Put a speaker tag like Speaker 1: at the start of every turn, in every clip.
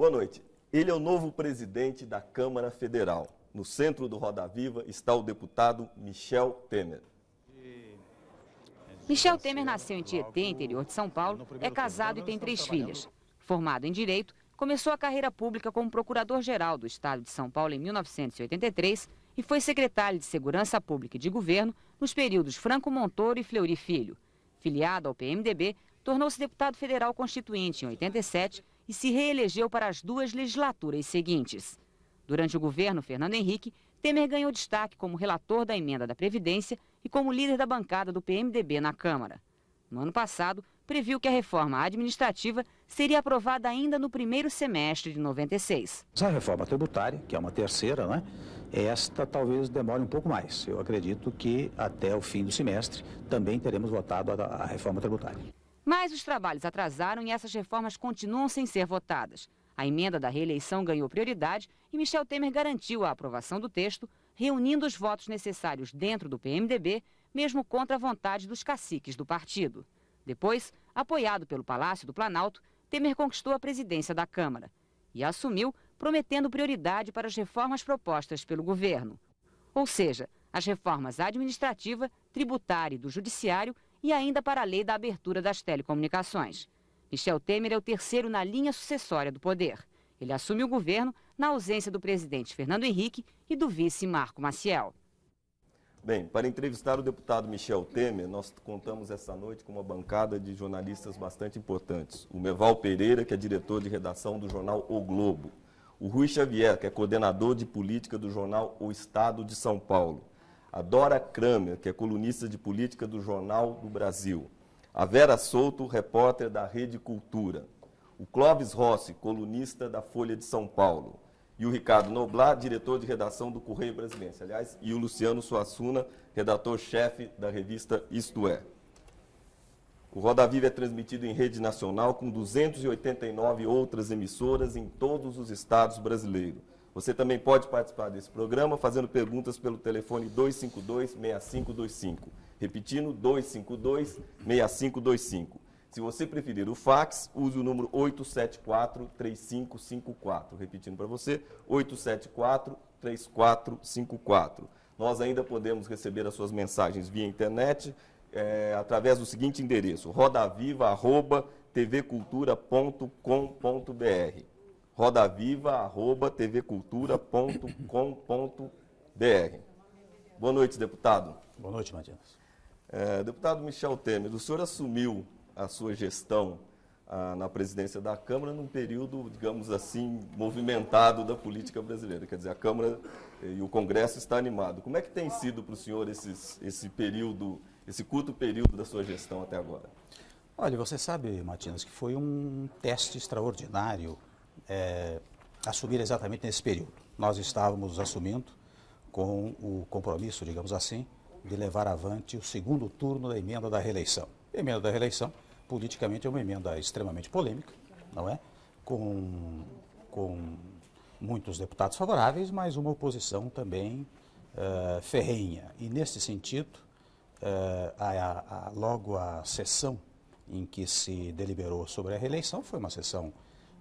Speaker 1: Boa noite. Ele é o novo presidente da Câmara Federal. No centro do Roda Viva está o deputado Michel Temer.
Speaker 2: Michel Temer nasceu em Tietê, interior de São Paulo, é casado e tem 3 filhas. Formado em Direito, começou a carreira pública como procurador-geral do Estado de São Paulo em 1983 e foi secretário de Segurança Pública e de Governo nos períodos Franco Montoro e Fleury Filho. Filiado ao PMDB, tornou-se deputado federal constituinte em 87 e se reelegeu para as 2 legislaturas seguintes. Durante o governo Fernando Henrique, Temer ganhou destaque como relator da emenda da Previdência e como líder da bancada do PMDB na Câmara. No ano passado, previu que a reforma administrativa seria aprovada ainda no primeiro semestre de 96.
Speaker 3: A reforma tributária, que é uma terceira, né? Esta talvez demore um pouco mais. Eu acredito que até o fim do semestre também teremos votado a reforma tributária.
Speaker 2: Mas os trabalhos atrasaram e essas reformas continuam sem ser votadas. A emenda da reeleição ganhou prioridade e Michel Temer garantiu a aprovação do texto, reunindo os votos necessários dentro do PMDB, mesmo contra a vontade dos caciques do partido. Depois, apoiado pelo Palácio do Planalto, Temer conquistou a presidência da Câmara e assumiu, prometendo prioridade para as reformas propostas pelo governo. Ou seja, as reformas administrativa, tributária e do judiciário e ainda para a lei da abertura das telecomunicações. Michel Temer é o terceiro na linha sucessória do poder. Ele assume o governo na ausência do presidente Fernando Henrique e do vice Marco Maciel.
Speaker 1: Bem, para entrevistar o deputado Michel Temer, nós contamos essa noite com uma bancada de jornalistas bastante importantes. O Meval Pereira, que é diretor de redação do jornal O Globo. O Rui Xavier, que é coordenador de política do jornal O Estado de São Paulo. A Dora Kramer, que é colunista de política do Jornal do Brasil. A Vera Souto, repórter da Rede Cultura. O Clóvis Rossi, colunista da Folha de São Paulo. E o Ricardo Noblar, diretor de redação do Correio Brasiliense. Aliás, e o Luciano Suassuna, redator-chefe da revista Isto É. O Roda Viva é transmitido em rede nacional com 289 outras emissoras em todos os estados brasileiros. Você também pode participar desse programa fazendo perguntas pelo telefone 252-6525. Repetindo, 252-6525. Se você preferir o fax, use o número 874-3554. Repetindo para você, 874-3454. Nós ainda podemos receber as suas mensagens via internet através do seguinte endereço, rodaviva@tvcultura.com.br. rodaviva@tvcultura.com.br. Boa noite, deputado.
Speaker 3: Boa noite, Matias.
Speaker 1: Deputado Michel Temer, o senhor assumiu a sua gestão na presidência da Câmara num período, digamos assim, movimentado da política brasileira. Quer dizer, a Câmara e o Congresso estão animados. Como é que tem sido para o senhor esse período, esse curto período da sua gestão até agora?
Speaker 3: Olha, você sabe, Matias, que foi um teste extraordinário assumir exatamente nesse período. Nós estávamos assumindo com o compromisso, digamos assim, de levar avante o segundo turno da emenda da reeleição. A emenda da reeleição, politicamente, é uma emenda extremamente polêmica, não é? Com muitos deputados favoráveis, mas uma oposição também ferrenha. E, nesse sentido, logo a sessão em que se deliberou sobre a reeleição foi uma sessão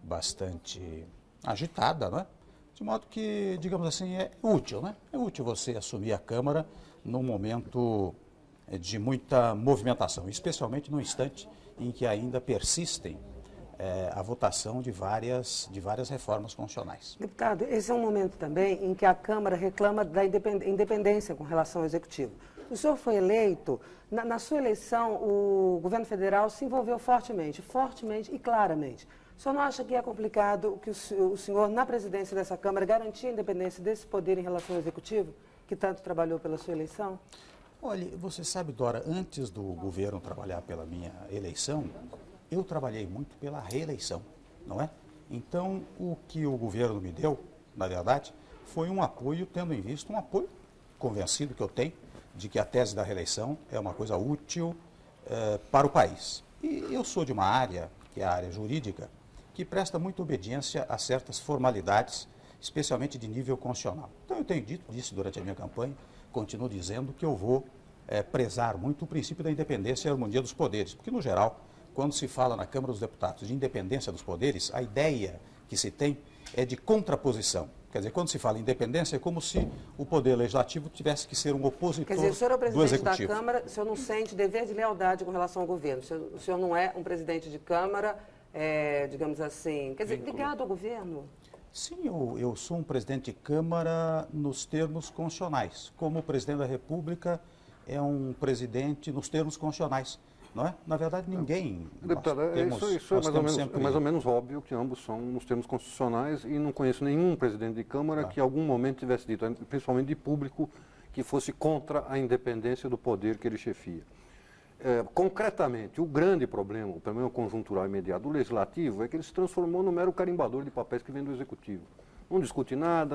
Speaker 3: bastante agitada, não é? De modo que, digamos assim, é útil, né? É útil você assumir a Câmara num momento de muita movimentação, especialmente no instante em que ainda persistem a votação de várias reformas constitucionais.
Speaker 4: Deputado, esse é um momento também em que a Câmara reclama da independência com relação ao Executivo. O senhor foi eleito, na sua eleição o governo federal se envolveu fortemente e claramente. O senhor não acha que é complicado que o senhor, na presidência dessa Câmara, garantir a independência desse poder em relação ao Executivo, que tanto trabalhou pela sua eleição?
Speaker 3: Olha, você sabe, Dora, antes do governo trabalhar pela minha eleição, eu trabalhei muito pela reeleição, não é? Então, o que o governo me deu, na verdade, foi um apoio, tendo em vista um apoio convencido que eu tenho de que a tese da reeleição é uma coisa útil para o país. E eu sou de uma área, que é a área jurídica, que presta muita obediência a certas formalidades, especialmente de nível constitucional. Então, eu tenho dito isso durante a minha campanha, continuo dizendo que eu vou prezar muito o princípio da independência e harmonia dos poderes, porque, no geral, quando se fala na Câmara dos Deputados de independência dos poderes, a ideia que se tem é de contraposição. Quer dizer, quando se fala em independência, é como se o Poder Legislativo tivesse que ser um opositor do Executivo.
Speaker 4: Quer dizer, o senhor é o presidente da Câmara, o senhor não sente dever de lealdade com relação ao governo. O senhor não é um presidente de Câmara, digamos assim, quer dizer, ligado ao governo?
Speaker 3: Sim, eu sou um presidente de Câmara nos termos constitucionais. Como o presidente da República é um presidente nos termos constitucionais. Não é? Na verdade, ninguém...
Speaker 5: Deputado, isso é mais ou menos óbvio que ambos são nos termos constitucionais e não conheço nenhum presidente de Câmara que em algum momento tivesse dito, principalmente de público, que fosse contra a independência do poder que ele chefia. Concretamente, o grande problema, o problema conjuntural imediato do Legislativo é que ele se transformou no mero carimbador de papéis que vem do Executivo. Não discute nada,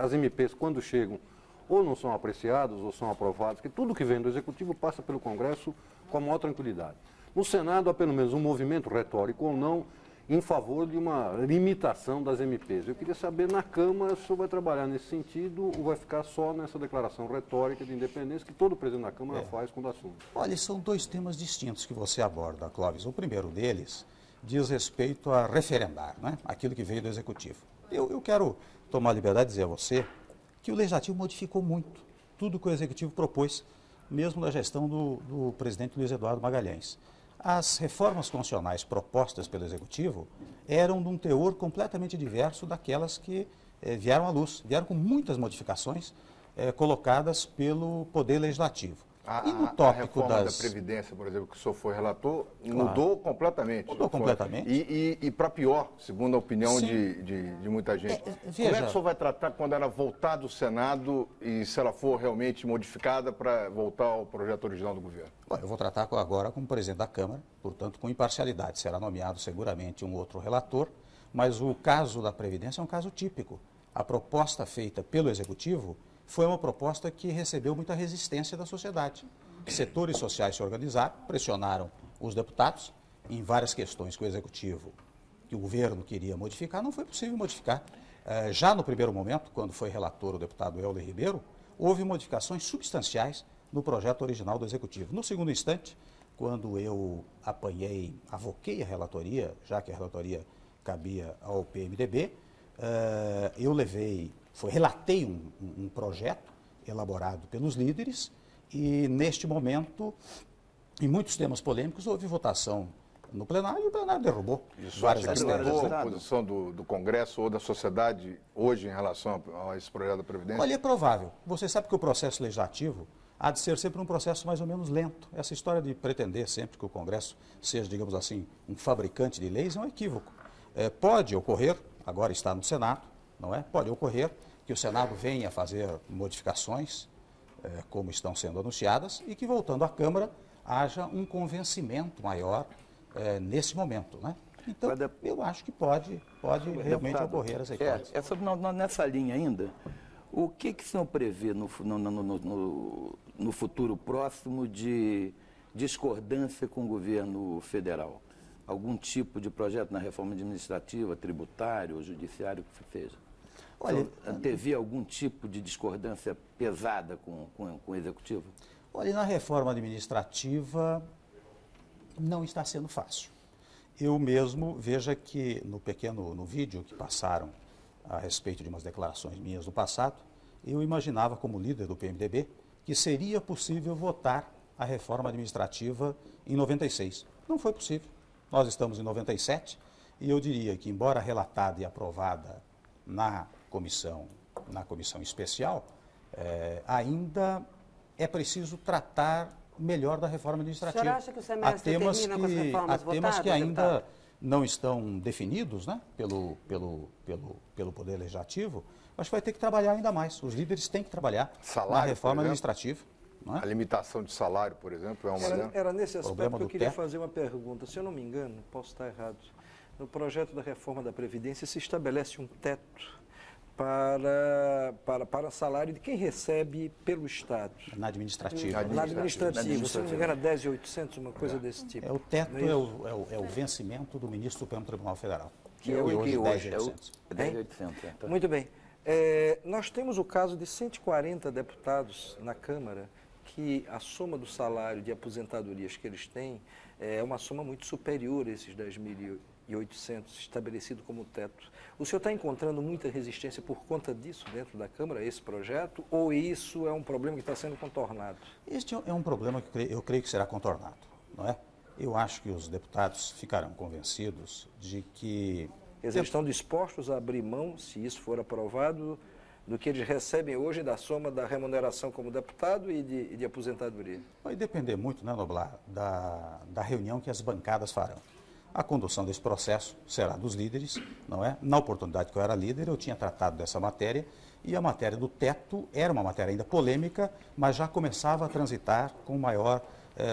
Speaker 5: as MPs, quando chegam, ou não são apreciados ou são aprovados, que tudo que vem do Executivo passa pelo Congresso com a maior tranquilidade. No Senado há pelo menos um movimento retórico ou não em favor de uma limitação das MPs. Eu queria saber, na Câmara, se o senhor vai trabalhar nesse sentido ou vai ficar só nessa declaração retórica de independência que todo presidente da Câmara faz quando assume?
Speaker 3: Olha, são dois temas distintos que você aborda, Clóvis. O primeiro deles diz respeito a referendar, né? Aquilo que veio do Executivo. Eu quero tomar a liberdade de dizer a você que o Legislativo modificou muito tudo que o Executivo propôs, mesmo na gestão do presidente Luiz Eduardo Magalhães. As reformas constitucionais propostas pelo Executivo eram de um teor completamente diverso daquelas que vieram à luz, vieram com muitas modificações colocadas pelo Poder Legislativo.
Speaker 6: E no tópico a reforma da Previdência, por exemplo, que o senhor foi relator, mudou completamente.
Speaker 3: Mudou completamente.
Speaker 6: E para pior, segundo a opinião de muita gente. Como é que o senhor vai tratar quando ela voltar do Senado e se ela for realmente modificada para voltar ao projeto original do governo?
Speaker 3: Bom, eu vou tratar agora como presidente da Câmara, portanto, com imparcialidade. Será nomeado seguramente um outro relator, mas o caso da Previdência é um caso típico. A proposta feita pelo Executivo foi uma proposta que recebeu muita resistência da sociedade. Setores sociais se organizaram, pressionaram os deputados em várias questões que o Executivo, que o governo queria modificar, não foi possível modificar. Já no primeiro momento, quando foi relator o deputado Helder Ribeiro, houve modificações substanciais no projeto original do Executivo. No segundo instante, quando eu avoquei a relatoria, já que a relatoria cabia ao PMDB, eu relatei um projeto elaborado pelos líderes e, neste momento, em muitos temas polêmicos, houve votação no plenário e o plenário derrubou várias das
Speaker 6: teses. A posição do Congresso ou da sociedade hoje em relação a esse projeto da Previdência?
Speaker 3: Olha, é provável. Você sabe que o processo legislativo há de ser sempre um processo mais ou menos lento. Essa história de pretender sempre que o Congresso seja, digamos assim, um fabricante de leis é um equívoco. Pode ocorrer, agora está no Senado, não é? Pode ocorrer que o Senado venha a fazer modificações, como estão sendo anunciadas, e que, voltando à Câmara, haja um convencimento maior nesse momento, né? Então, eu acho que pode realmente ocorrer essa hipótese.
Speaker 7: Nessa linha ainda, o que o senhor prevê no futuro próximo de discordância com o governo federal? Algum tipo de projeto na reforma administrativa, tributário ou judiciário, que seja? Olha, teve algum tipo de discordância pesada com o Executivo?
Speaker 3: Olha, na reforma administrativa não está sendo fácil. Eu mesmo, veja que no vídeo que passaram a respeito de umas declarações minhas no passado, eu imaginava como líder do PMDB que seria possível votar a reforma administrativa em 96. Não foi possível. Nós estamos em 97 e eu diria que, embora relatada e aprovada na comissão especial, ainda é preciso tratar melhor da reforma administrativa.
Speaker 4: O senhor acha que o semestre termina com as reformas votadas,
Speaker 3: há temas que ainda não estão definidos, né, pelo Poder Legislativo, mas vai ter que trabalhar ainda mais. Os líderes têm que trabalhar na reforma administrativa. Não é?
Speaker 6: A limitação de salário, por exemplo, é uma maneira.
Speaker 8: Era nesse aspecto que eu queria fazer uma pergunta. Se eu não me engano, posso estar errado, no projeto da reforma da Previdência se estabelece um teto para salário de quem recebe pelo Estado.
Speaker 3: Na administrativa.
Speaker 8: Na administrativa. Se não me engano, 10.800, uma coisa desse tipo.
Speaker 3: O teto é o vencimento do ministro do Supremo Tribunal Federal.
Speaker 7: Que é hoje 10.800.
Speaker 8: Muito bem. Nós temos o caso de 140 deputados na Câmara que a soma do salário de aposentadorias que eles têm é uma soma muito superior a esses 10.000 estabelecido como teto. O senhor está encontrando muita resistência por conta disso dentro da Câmara, esse projeto, ou isso é um problema que está sendo contornado?
Speaker 3: Este é um problema que eu creio que será contornado, não é? Eu acho que os deputados ficarão convencidos de que...
Speaker 8: Eles estão dispostos a abrir mão, se isso for aprovado, do que eles recebem hoje da soma da remuneração como deputado e de aposentadoria?
Speaker 3: Vai depender muito, né, Noblar, da reunião que as bancadas farão. A condução desse processo será dos líderes, não é? Na oportunidade que eu era líder, eu tinha tratado dessa matéria, e a matéria do teto era uma matéria ainda polêmica, mas já começava a transitar com maior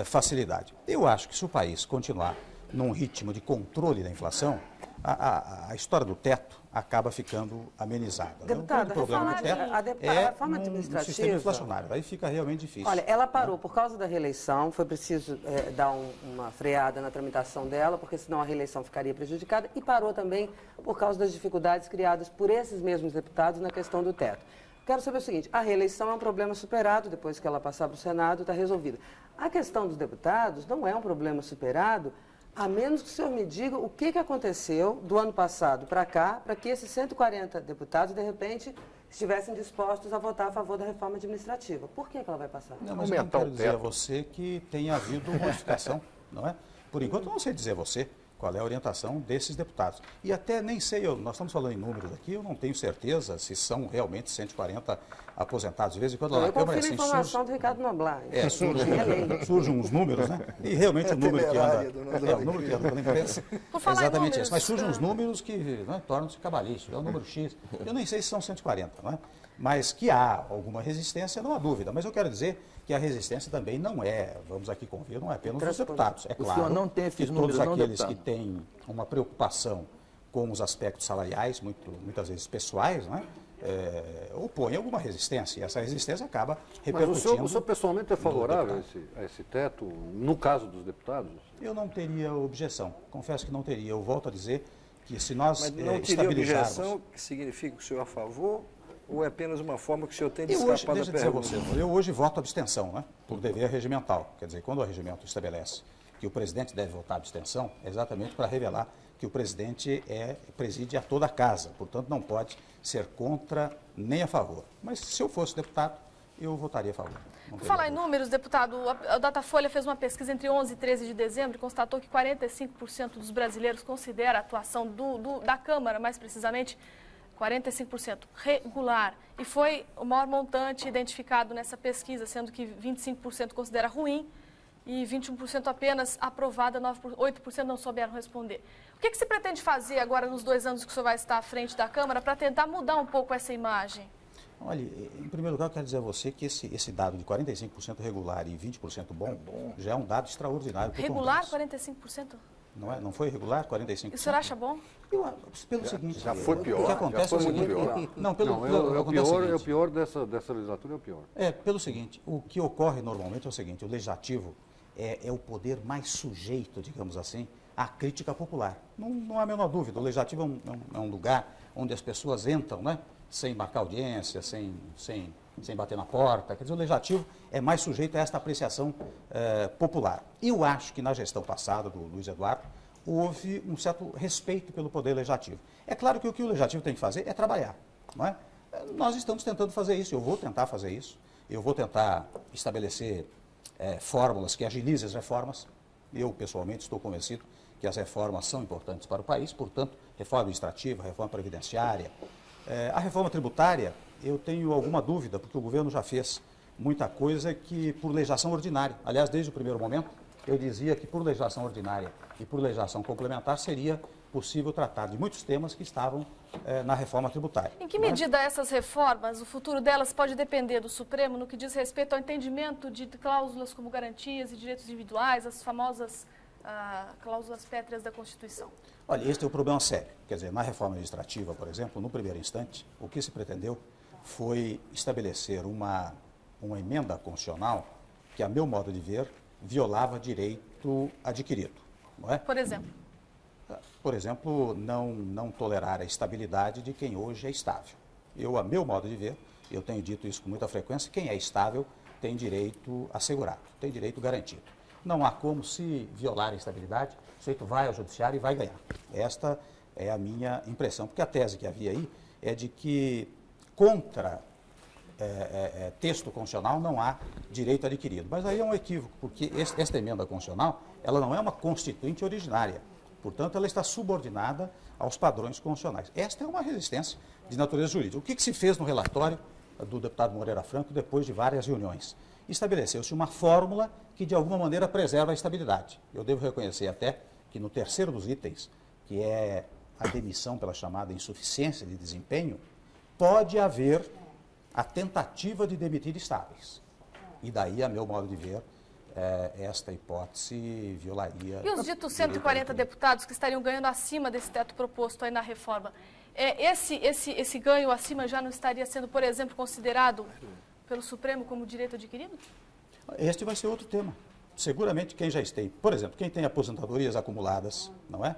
Speaker 3: facilidade. Eu acho que se o país continuar num ritmo de controle da inflação, a história do teto acaba ficando amenizada.
Speaker 4: Deputada,
Speaker 3: o problema do teto
Speaker 4: a reforma administrativa...
Speaker 3: no sistema inflacionário, aí fica realmente difícil.
Speaker 4: Olha, ela parou por causa da reeleição, foi preciso dar uma freada na tramitação dela, porque senão a reeleição ficaria prejudicada, e parou também por causa das dificuldades criadas por esses mesmos deputados na questão do teto. Quero saber o seguinte, a reeleição é um problema superado, depois que ela passar para o Senado, está resolvida. A questão dos deputados não é um problema superado, a menos que o senhor me diga o que aconteceu do ano passado para cá, para que esses 140 deputados, de repente, estivessem dispostos a votar a favor da reforma administrativa. Por que ela vai passar?
Speaker 3: Não, mas eu não quero dizer a você que tenha havido modificação, não é? Por enquanto, eu não sei dizer a você qual é a orientação desses deputados. E até nem sei, nós estamos falando em números aqui, eu não tenho certeza se são realmente 140 aposentados. De vez em quando,
Speaker 4: na Câmara, assim, informação do Ricardo Noblar.
Speaker 3: Surgem uns números, né? E realmente o número que anda, o número que anda pela imprensa é exatamente esse. Mas surgem uns números que, né, tornam-se cabalísticos. É um número X. Eu nem sei se são 140, não é? Mas que há alguma resistência, não há dúvida. Mas eu quero dizer que a resistência também não é, vamos aqui convir, não é apenas dos deputados. É claro
Speaker 7: não tem
Speaker 3: que todos aqueles que têm uma preocupação com os aspectos salariais, muitas vezes pessoais, né, opõem alguma resistência. E essa resistência acaba repercutindo...
Speaker 5: Mas o senhor pessoalmente é favorável a esse teto, no caso dos deputados?
Speaker 3: Eu não teria objeção. Confesso que não teria. Eu volto a dizer que se nós
Speaker 8: estabilizarmos... Mas não teria objeção, que significa que o senhor é a favor... Ou é apenas uma forma que o senhor tem de escapar da pergunta?
Speaker 3: Eu hoje voto abstenção, né, por dever regimental. Quer dizer, quando o regimento estabelece que o presidente deve votar abstenção, é exatamente para revelar que o presidente preside a toda a casa. Portanto, não pode ser contra nem a favor. Mas se eu fosse deputado, eu votaria a favor.
Speaker 9: Por falar em números, deputado, a Datafolha fez uma pesquisa entre 11 e 13 de dezembro e constatou que 45% dos brasileiros considera a atuação da Câmara, mais precisamente, 45% regular, e foi o maior montante identificado nessa pesquisa, sendo que 25% considera ruim e 21% apenas aprovada, 8% não souberam responder. O que se pretende fazer agora nos 2 anos que o senhor vai estar à frente da Câmara para tentar mudar um pouco essa imagem?
Speaker 3: Olha, em primeiro lugar, eu quero dizer a você que esse dado de 45% regular e 20% bom já é um dado extraordinário para o
Speaker 9: Regular,
Speaker 3: Congresso.
Speaker 9: 45%?
Speaker 3: Não foi regular, 45%?
Speaker 9: E o senhor acha bom?
Speaker 3: Pelo seguinte...
Speaker 6: Já foi pior.
Speaker 3: O que acontece
Speaker 6: já foi
Speaker 3: é o seguinte...
Speaker 5: É o pior dessa legislatura, é o pior.
Speaker 3: Pelo seguinte, o que ocorre normalmente é o seguinte, o Legislativo é o poder mais sujeito, digamos assim, à crítica popular. Não há a menor dúvida, o Legislativo é um lugar onde as pessoas entram, né, sem marcar audiência, sem bater na porta. Quer dizer, o Legislativo é mais sujeito a esta apreciação popular. Eu acho que na gestão passada do Luiz Eduardo houve um certo respeito pelo poder legislativo. É claro que o que o Legislativo tem que fazer é trabalhar, não é? Nós estamos tentando fazer isso, eu vou tentar fazer isso, eu vou tentar estabelecer fórmulas que agilizem as reformas. Eu, pessoalmente, estou convencido que as reformas são importantes para o país, portanto, reforma administrativa, reforma previdenciária. A reforma tributária, eu tenho alguma dúvida, porque o governo já fez muita coisa que por legislação ordinária. Aliás, desde o primeiro momento, eu dizia que por legislação ordinária e por legislação complementar seria possível tratar de muitos temas que estavam na reforma tributária.
Speaker 9: Em que medida essas reformas, o futuro delas pode depender do Supremo no que diz respeito ao entendimento de cláusulas como garantias e direitos individuais, as famosas cláusulas pétreas da Constituição?
Speaker 3: Olha, este é o problema sério. Quer dizer, na reforma administrativa, por exemplo, no primeiro instante, o que se pretendeu foi estabelecer uma emenda constitucional que, a meu modo de ver, violava direito adquirido. Não é?
Speaker 9: Por exemplo?
Speaker 3: Por exemplo, não tolerar a estabilidade de quem hoje é estável. A meu modo de ver, eu tenho dito isso com muita frequência, quem é estável tem direito assegurado, tem direito garantido. não há como se violar a estabilidade, o sujeito vai ao judiciário e vai ganhar. Esta é a minha impressão, porque a tese que havia aí é de que contra texto constitucional não há direito adquirido. Mas aí é um equívoco, porque esta emenda constitucional, ela não é uma constituinte originária. Portanto, ela está subordinada aos padrões constitucionais. Esta é uma resistência de natureza jurídica. O que se fez no relatório do deputado Moreira Franco depois de várias reuniões? Estabeleceu-se uma fórmula que, de alguma maneira, preserva a estabilidade. Eu devo reconhecer até que no terceiro dos itens, que é a demissão pela chamada insuficiência de desempenho, pode haver a tentativa de demitir estáveis. E daí, a meu modo de ver, esta hipótese violaria...
Speaker 9: E os ditos 140 deputados que estariam ganhando acima desse teto proposto aí na reforma, esse ganho acima já não estaria sendo, por exemplo, considerado pelo Supremo como direito adquirido?
Speaker 3: Este vai ser outro tema. Seguramente quem já esteja, por exemplo, quem tem aposentadorias acumuladas, não é?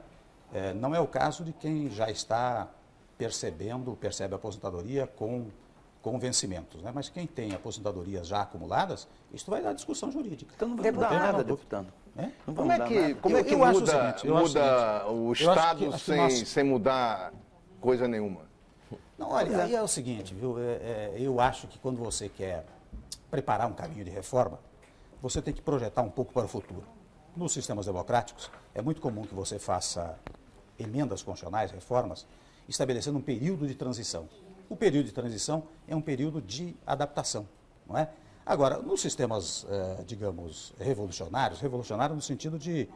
Speaker 3: Não é o caso de quem já está percebe a aposentadoria com vencimentos, né? Mas quem tem aposentadorias já acumuladas, isso vai dar discussão jurídica.
Speaker 7: Então não vai mudar nada, deputado.
Speaker 6: Como é que muda o Estado sem mudar coisa nenhuma?
Speaker 3: Não, olha, aí é o seguinte, viu? Eu acho que quando você quer preparar um caminho de reforma, você tem que projetar um pouco para o futuro. Nos sistemas democráticos, é muito comum que você faça emendas constitucionais, reformas, estabelecendo um período de transição. O período de transição é um período de adaptação, não é? Agora, nos sistemas, digamos, revolucionários no sentido de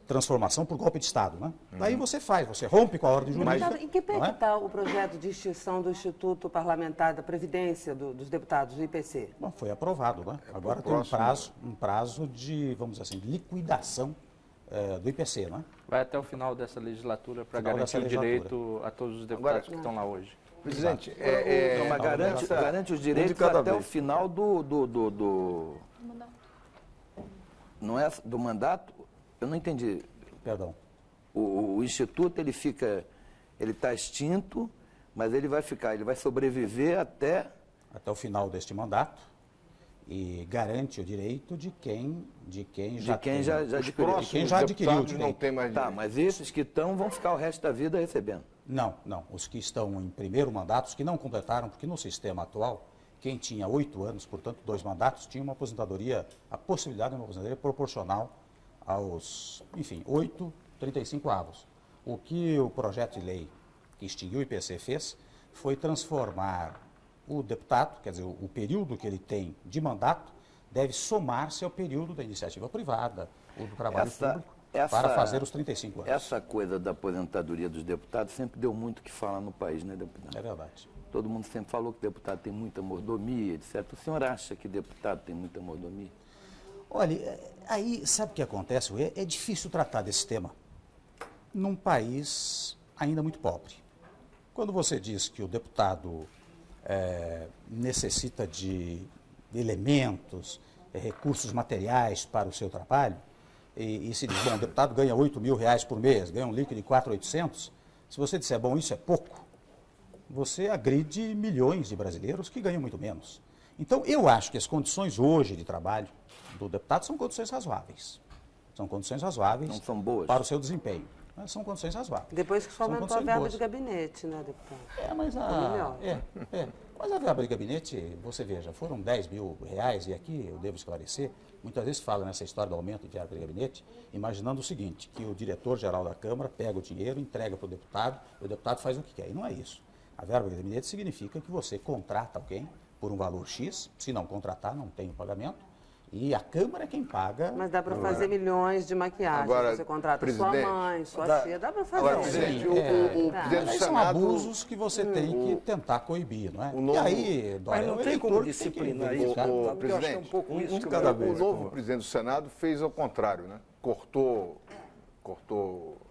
Speaker 3: transformação por golpe de Estado, né? Daí você rompe com a ordem jurídica.
Speaker 4: Em que pé está o projeto de extinção do Instituto Parlamentar da Previdência dos deputados do IPC?
Speaker 3: Bom, foi aprovado, né? Agora tem um prazo de, vamos dizer assim, de liquidação do IPC, não é?
Speaker 10: Vai até o final dessa legislatura para garantir o direito a todos os deputados que estão lá hoje.
Speaker 6: Presidente,
Speaker 7: garante os direitos até o final não é do mandato? Eu não entendi.
Speaker 3: Perdão.
Speaker 7: O Instituto, ele está extinto, mas ele vai sobreviver até
Speaker 3: o final deste mandato e garante o direito de quem já adquiriu o direito.
Speaker 6: Não tem mais
Speaker 7: direito. Tá, mas esses que vão ficar o resto da vida recebendo.
Speaker 3: Não. Os que estão em primeiro mandato, os que não completaram, porque no sistema atual, quem tinha 8 anos, portanto 2 mandatos, tinha uma aposentadoria, a possibilidade de uma aposentadoria proporcional aos, 8, 35 avos. O que o projeto de lei que extinguiu o IPC fez foi transformar o deputado, quer dizer, o período que ele tem de mandato, deve somar-se ao período da iniciativa privada ou do trabalho público para fazer os 35 anos.
Speaker 7: Essa coisa da aposentadoria dos deputados sempre deu muito o que falar no país, né, deputado?
Speaker 3: É verdade.
Speaker 7: Todo mundo sempre falou que deputado tem muita mordomia, etc. O senhor acha que deputado tem muita mordomia?
Speaker 3: Olha, aí sabe o que acontece? É difícil tratar desse tema num país ainda muito pobre. Quando você diz que o deputado necessita de elementos, recursos materiais para o seu trabalho, e se diz, bom, o deputado ganha R$8.000 por mês, ganha um líquido de 4.800, se você disser, bom, isso é pouco, você agride milhões de brasileiros que ganham muito menos. Então, eu acho que as condições hoje de trabalho do deputado são condições razoáveis. São condições razoáveis
Speaker 7: não são boas
Speaker 3: para o seu desempenho. Mas são condições razoáveis.
Speaker 4: Depois que só aumentou a verba de gabinete, né, deputado?
Speaker 3: Mas a verba de gabinete, você veja, foram R$10.000, e aqui eu devo esclarecer, muitas vezes fala nessa história do aumento de verba de gabinete, imaginando o seguinte, que o diretor-geral da Câmara pega o dinheiro, entrega para o deputado faz o que quer. E não é isso. A verba de gabinete significa que você contrata alguém por um valor X, se não contratar, não tem o pagamento, e a Câmara é quem paga.
Speaker 4: Mas dá para fazer milhões de maquiagem.
Speaker 6: Agora,
Speaker 4: você contrata sua mãe, sua tia, dá para fazer.
Speaker 6: Agora, presidente, o presidente do Senado...
Speaker 3: São abusos que você tem que tentar coibir, não é? E aí,
Speaker 8: mas não tem como disciplinar isso,
Speaker 6: porque eu achei um pouco isso que o novo presidente do Senado fez ao contrário, né? Cortou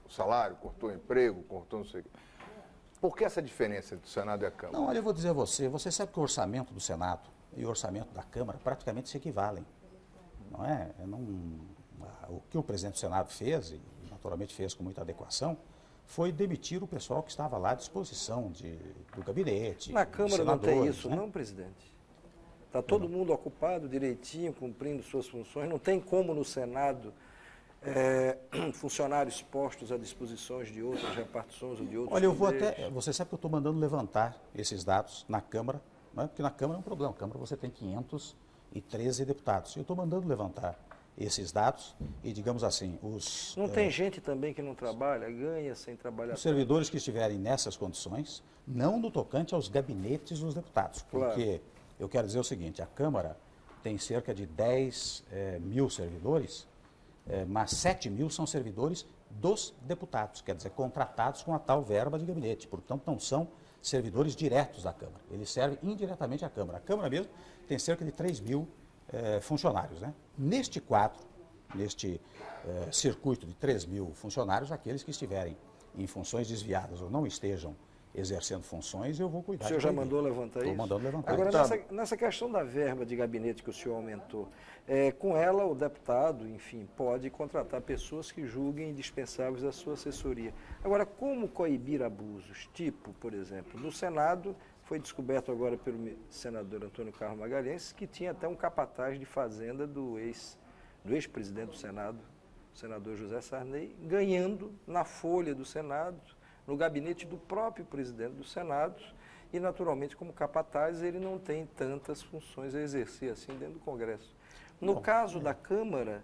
Speaker 6: salário, cortou emprego, cortou não sei o quê. Por que essa diferença entre o Senado e a Câmara?
Speaker 3: Não, olha, eu vou dizer a você sabe que o orçamento do Senado e o orçamento da Câmara praticamente se equivalem. Não é? O que o presidente do Senado fez, e naturalmente fez com muita adequação, foi demitir o pessoal que estava lá à disposição do gabinete.
Speaker 8: Na Câmara não tem isso, né? Não, presidente? Está todo mundo ocupado direitinho, cumprindo suas funções. Não tem como no Senado funcionários postos à disposição de outras repartições ou de outros.
Speaker 3: Olha, eu vou até... Você sabe que eu estou mandando levantar esses dados na Câmara, né? Porque na Câmara é um problema. Na Câmara você tem 513 deputados. Eu estou mandando levantar esses dados e, digamos assim, os...
Speaker 8: Não tem gente também que não trabalha, ganha sem trabalhar?
Speaker 3: Os servidores que estiverem nessas condições, não no tocante aos gabinetes dos deputados. Porque eu quero dizer o seguinte, a Câmara tem cerca de 10 mil servidores, mas 7 mil são servidores dos deputados, quer dizer, contratados com a tal verba de gabinete. Portanto, não são servidores diretos da Câmara. Eles servem indiretamente à Câmara. A Câmara mesmo tem cerca de 3 mil funcionários, né? Neste quadro, neste circuito de 3 mil funcionários, aqueles que estiverem em funções desviadas ou não estejam exercendo funções, eu vou cuidar.
Speaker 8: O senhor já mandou levantar isso?
Speaker 3: Estou mandando levantar.
Speaker 8: Agora, nessa questão da verba de gabinete que o senhor aumentou, com ela o deputado, enfim, pode contratar pessoas que julguem indispensáveis à sua assessoria. Agora, como coibir abusos? Tipo, por exemplo, no Senado, foi descoberto agora pelo senador Antônio Carlos Magalhães, que tinha até um capataz de fazenda do ex-presidente do Senado, o senador José Sarney, ganhando na folha do Senado, no gabinete do próprio presidente do Senado, e naturalmente como capataz ele não tem tantas funções a exercer assim dentro do Congresso. No caso da Câmara,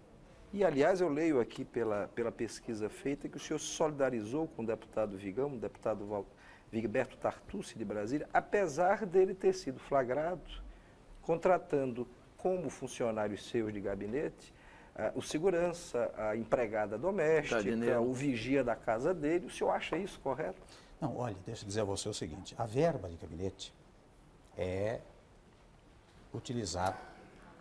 Speaker 8: e aliás eu leio aqui pela pesquisa feita que o senhor se solidarizou com o deputado Vigão, o deputado Vigberto Tartucci de Brasília, apesar dele ter sido flagrado contratando como funcionários seus de gabinete o segurança, a empregada doméstica, o vigia da casa dele. O senhor acha isso correto?
Speaker 3: Não, olha, deixa eu dizer a você o seguinte, a verba de gabinete é utilizada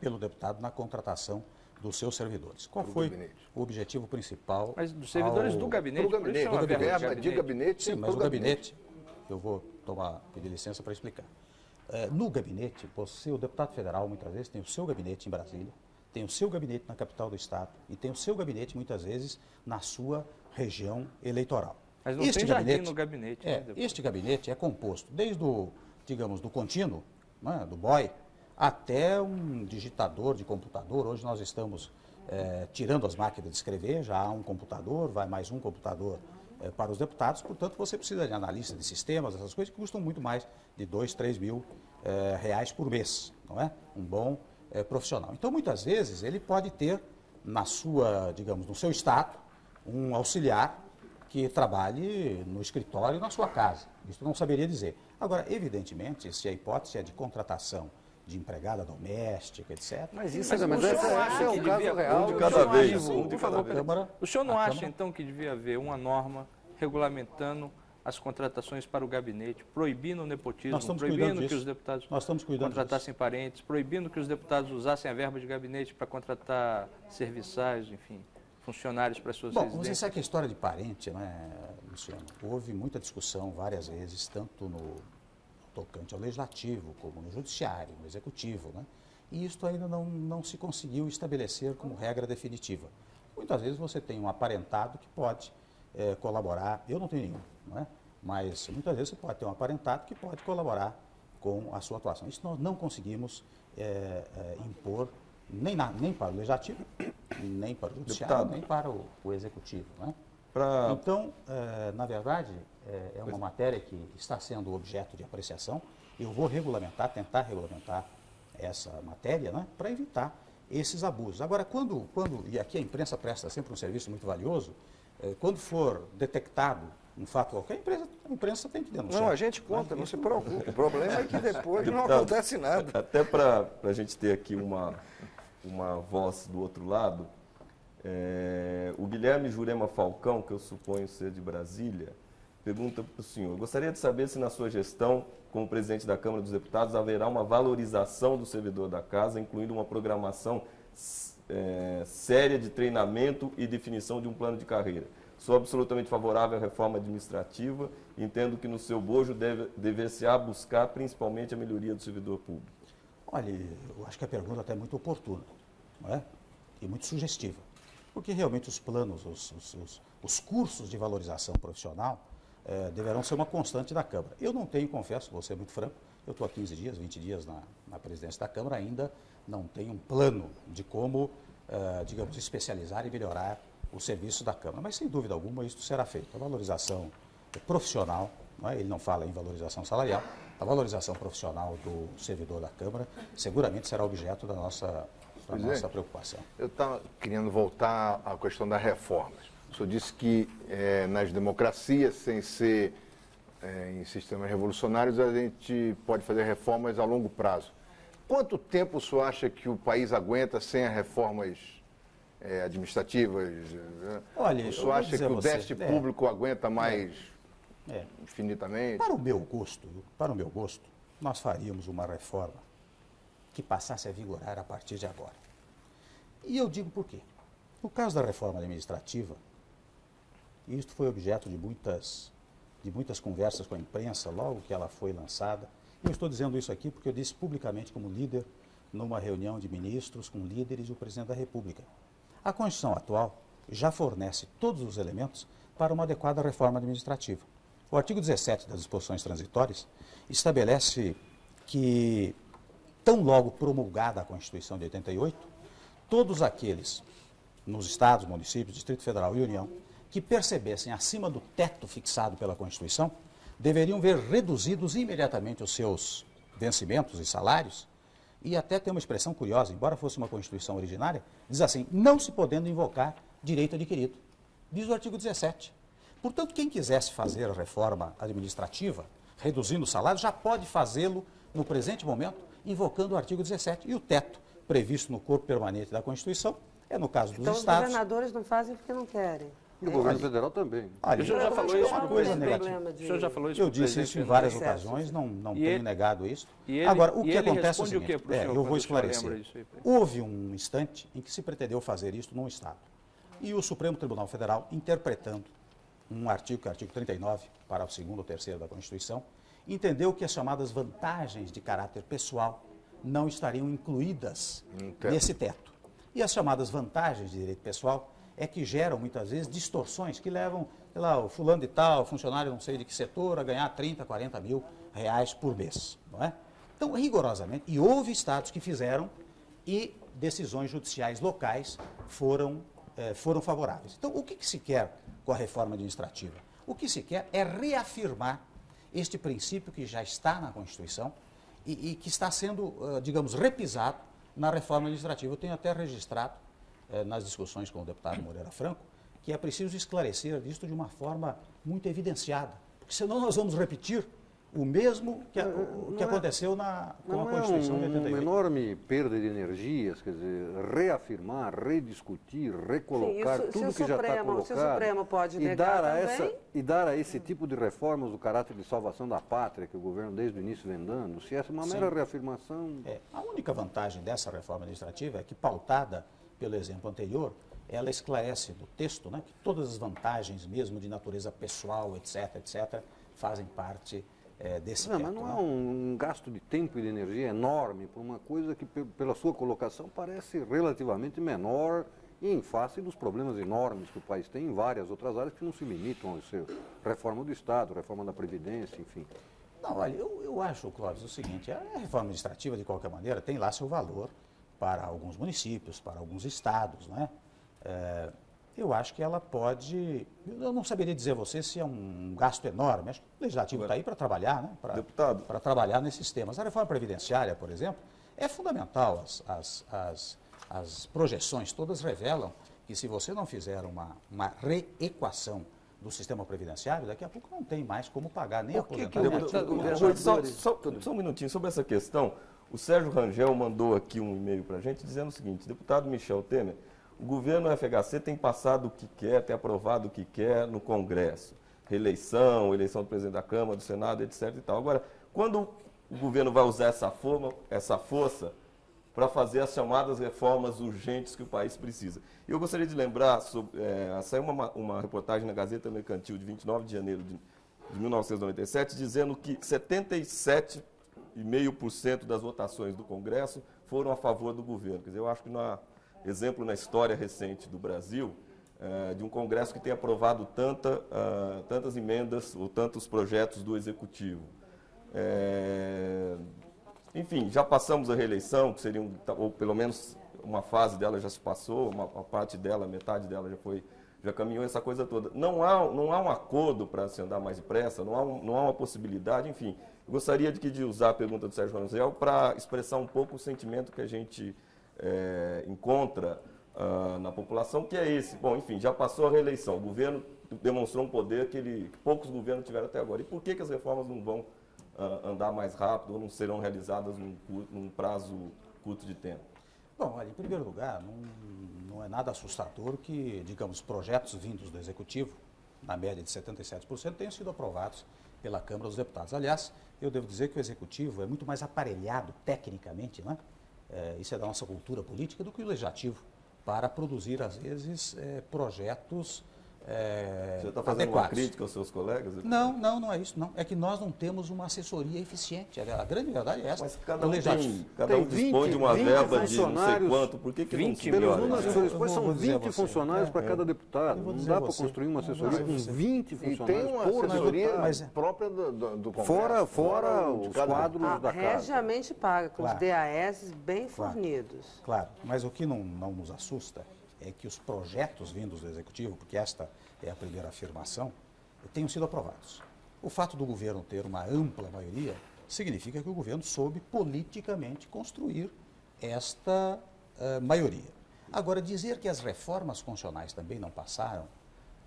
Speaker 3: pelo deputado na contratação dos seus servidores. Qual foi o objetivo principal?
Speaker 10: Mas dos servidores do gabinete?
Speaker 6: Do gabinete, de gabinete.
Speaker 3: Sim, mas o gabinete, eu vou pedir licença para explicar. No gabinete, o deputado federal muitas vezes tem o seu gabinete em Brasília, tem o seu gabinete na capital do estado e tem o seu gabinete muitas vezes na sua região eleitoral.
Speaker 10: Mas não tem jardim no gabinete.
Speaker 3: Este gabinete é composto desde do contínuo, né, do boy, até um digitador de computador. Hoje nós estamos tirando as máquinas de escrever, já há um computador, vai mais um computador para os deputados, portanto você precisa de analista de sistemas, essas coisas que custam muito mais de 2, 3 mil reais por mês, não é? Um bom profissional. Então muitas vezes ele pode ter no seu estado, um auxiliar que trabalhe no escritório na sua casa. Isso eu não saberia dizer. Agora, evidentemente, se a hipótese é de contratação de empregada doméstica, etc.
Speaker 8: Mas isso é o caso real.
Speaker 1: Um de cada vez.
Speaker 10: O senhor não acha, então, que devia haver uma norma regulamentando as contratações para o gabinete, proibindo o nepotismo, proibindo que os deputados contratassem parentes, proibindo que os deputados usassem a verba de gabinete para contratar serviçais, enfim, funcionários para suas residências?
Speaker 3: Você sabe que a história de parente, né, Luciano? Houve muita discussão várias vezes, tanto no tocante ao legislativo, como no judiciário, no executivo, né? E isso ainda não se conseguiu estabelecer como regra definitiva. Muitas vezes você tem um aparentado que pode colaborar, eu não tenho nenhum, não é? Mas muitas vezes você pode ter um aparentado que pode colaborar com a sua atuação. Isso nós não conseguimos impor nem para o legislativo, nem para o judiciário, nem para o executivo, né? Então, na verdade, é uma matéria que está sendo objeto de apreciação. Eu vou tentar regulamentar essa matéria, né, para evitar esses abusos. Agora, e aqui a imprensa presta sempre um serviço muito valioso, quando for detectado um fato qualquer, a imprensa tem que denunciar.
Speaker 8: Não, a gente conta, não se preocupe. O problema é que depois não acontece nada.
Speaker 1: Até para a gente ter aqui uma voz do outro lado, o Guilherme Jurema Falcão, que eu suponho ser de Brasília, pergunta para o senhor: gostaria de saber se na sua gestão, como presidente da Câmara dos Deputados, haverá uma valorização do servidor da casa, incluindo uma programação séria de treinamento e definição de um plano de carreira. Sou absolutamente favorável à reforma administrativa e entendo que no seu bojo dever-se-á buscar principalmente a melhoria do servidor público.
Speaker 3: Olha, eu acho que a pergunta até é muito oportuna, não é? E muito sugestiva, porque realmente os planos, os cursos de valorização profissional deverão ser uma constante da Câmara. Eu não tenho, confesso, vou ser muito franco, eu estou há 15 dias, 20 dias na presidência da Câmara, ainda não tenho um plano de como, digamos, especializar e melhorar o serviço da Câmara. Mas, sem dúvida alguma, isso será feito. A valorização profissional, não é? Ele não fala em valorização salarial, a valorização profissional do servidor da Câmara seguramente será objeto da nossa preocupação.
Speaker 6: Eu estava querendo voltar à questão das reformas. O senhor disse que nas democracias, sem ser em sistemas revolucionários, a gente pode fazer reformas a longo prazo. Quanto tempo o senhor acha que o país aguenta sem as reformas administrativas?
Speaker 3: Olha,
Speaker 6: o senhor acha que o déficit público aguenta mais infinitamente?
Speaker 3: Para o meu gosto, nós faríamos uma reforma que passasse a vigorar a partir de agora. E eu digo por quê. No caso da reforma administrativa, e isto foi objeto de muitas conversas com a imprensa logo que ela foi lançada. Eu estou dizendo isso aqui porque eu disse publicamente como líder numa reunião de ministros com líderes e o presidente da República. A Constituição atual já fornece todos os elementos para uma adequada reforma administrativa. O artigo 17 das disposições transitórias estabelece que, tão logo promulgada a Constituição de 88, todos aqueles nos estados, municípios, Distrito Federal e União que percebessem acima do teto fixado pela Constituição, deveriam ver reduzidos imediatamente os seus vencimentos e salários, e até tem uma expressão curiosa, embora fosse uma Constituição originária, diz assim, não se podendo invocar direito adquirido. Diz o artigo 17. Portanto, quem quisesse fazer a reforma administrativa, reduzindo o salário, já pode fazê-lo no presente momento, invocando o artigo 17. E o teto previsto no corpo permanente da Constituição é no caso dos estados.
Speaker 4: Então os governadores não fazem porque não querem.
Speaker 5: E o governo federal também.
Speaker 10: O senhor já falou isso
Speaker 3: uma coisa negativa.
Speaker 10: O senhor já falou isso.
Speaker 3: Eu disse isso em várias ocasiões, não tenho negado isso. Agora, o que acontece é o seguinte, eu vou esclarecer. Houve um instante em que se pretendeu fazer isso num estado. E o Supremo Tribunal Federal, interpretando um artigo, que é o artigo 39, parágrafo 2º ou 3º da Constituição, entendeu que as chamadas vantagens de caráter pessoal não estariam incluídas nesse teto. E as chamadas vantagens de direito pessoal é que geram, muitas vezes, distorções que levam, sei lá, o fulano de tal, funcionário não sei de que setor, a ganhar 30, 40 mil reais por mês, não é? Então, rigorosamente, e houve estados que fizeram e decisões judiciais locais foram favoráveis. Então, o que se quer com a reforma administrativa? O que se quer é reafirmar este princípio que já está na Constituição e que está sendo, digamos, repisado na reforma administrativa. Eu tenho até registrado nas discussões com o deputado Moreira Franco, que é preciso esclarecer isto de uma forma muito evidenciada, porque senão nós vamos repetir o mesmo que aconteceu com a Constituição de 88.
Speaker 5: Uma enorme perda de energias, quer dizer, reafirmar, rediscutir, recolocar tudo que já está colocado.
Speaker 4: Se o Supremo pode negar
Speaker 5: e dar a esse tipo de reformas o caráter de salvação da pátria que o governo desde o início vem dando, se essa é uma mera reafirmação...
Speaker 3: A única vantagem dessa reforma administrativa é que, pautada pelo exemplo anterior, ela esclarece no texto, né, que todas as vantagens, mesmo de natureza pessoal, etc., fazem parte desse teto.
Speaker 5: Mas não é um gasto de tempo e de energia enorme por uma coisa que, pela sua colocação, parece relativamente menor e em face dos problemas enormes que o país tem em várias outras áreas que não se limitam a ser reforma do Estado, reforma da Previdência, enfim.
Speaker 3: Não, olha, eu acho, Clóvis, o seguinte, a reforma administrativa, de qualquer maneira, tem lá seu valor para alguns municípios, para alguns estados, não é? Eu acho que ela pode... Eu não saberia dizer a você se é um gasto enorme. Acho que o Legislativo está aí para trabalhar, né? Para trabalhar nesses temas. A reforma previdenciária, por exemplo, é fundamental. As projeções todas revelam que se você não fizer uma reequação do sistema previdenciário, daqui a pouco não tem mais como pagar nem a aposentadoria.
Speaker 1: Só um minutinho sobre essa questão. O Sérgio Rangel mandou aqui um e-mail para a gente dizendo o seguinte: deputado Michel Temer, o governo FHC tem passado o que quer, tem aprovado o que quer no Congresso. Reeleição, eleição do presidente da Câmara, do Senado, etc. e tal. Agora, quando o governo vai usar essa força para fazer as chamadas reformas urgentes que o país precisa? Eu gostaria de lembrar, saiu uma reportagem na Gazeta Mercantil de 29 de janeiro de 1997, dizendo que 77,5% das votações do Congresso foram a favor do governo. Quer dizer, eu acho que não há exemplo na história recente do Brasil de um Congresso que tem aprovado tantas emendas ou tantos projetos do Executivo. Enfim, já passamos a reeleição, que seria ou pelo menos uma fase dela já se passou, uma parte dela, metade dela já caminhou essa coisa toda. Não há um acordo para se andar mais depressa, não há uma possibilidade, enfim. Eu gostaria de usar a pergunta do Sérgio Rangel para expressar um pouco o sentimento que a gente encontra na população, que é esse. Bom, enfim, já passou a reeleição, o governo demonstrou um poder que poucos governos tiveram até agora. E por que as reformas não vão andar mais rápido ou não serão realizadas num prazo curto de tempo?
Speaker 3: Bom, olha, em primeiro lugar, não é nada assustador que, digamos, projetos vindos do Executivo, na média de 77%, tenham sido aprovados pela Câmara dos Deputados. Aliás, eu devo dizer que o Executivo é muito mais aparelhado tecnicamente, não é? Isso é da nossa cultura política, do que o Legislativo, para produzir, às vezes, projetos
Speaker 1: Você está fazendo uma crítica aos seus colegas?
Speaker 3: Não é isso, não. É que nós não temos uma assessoria eficiente. A grande verdade é essa.
Speaker 1: Mas cada um dispõe de uma verba de não sei quanto. Por que
Speaker 5: 20 pelos números depois são 20 funcionários para cada deputado. Não dá para construir uma assessoria com 20 funcionários.
Speaker 6: E tem uma assessoria própria do Congresso.
Speaker 5: Fora os quadros da casa.
Speaker 4: Regiamente paga, com os DAS bem fornidos.
Speaker 3: Claro, mas o que não nos assusta é que os projetos vindos do Executivo, porque esta é a primeira afirmação, tenham sido aprovados. O fato do governo ter uma ampla maioria significa que o governo soube politicamente construir esta maioria. Agora, dizer que as reformas constitucionais também não passaram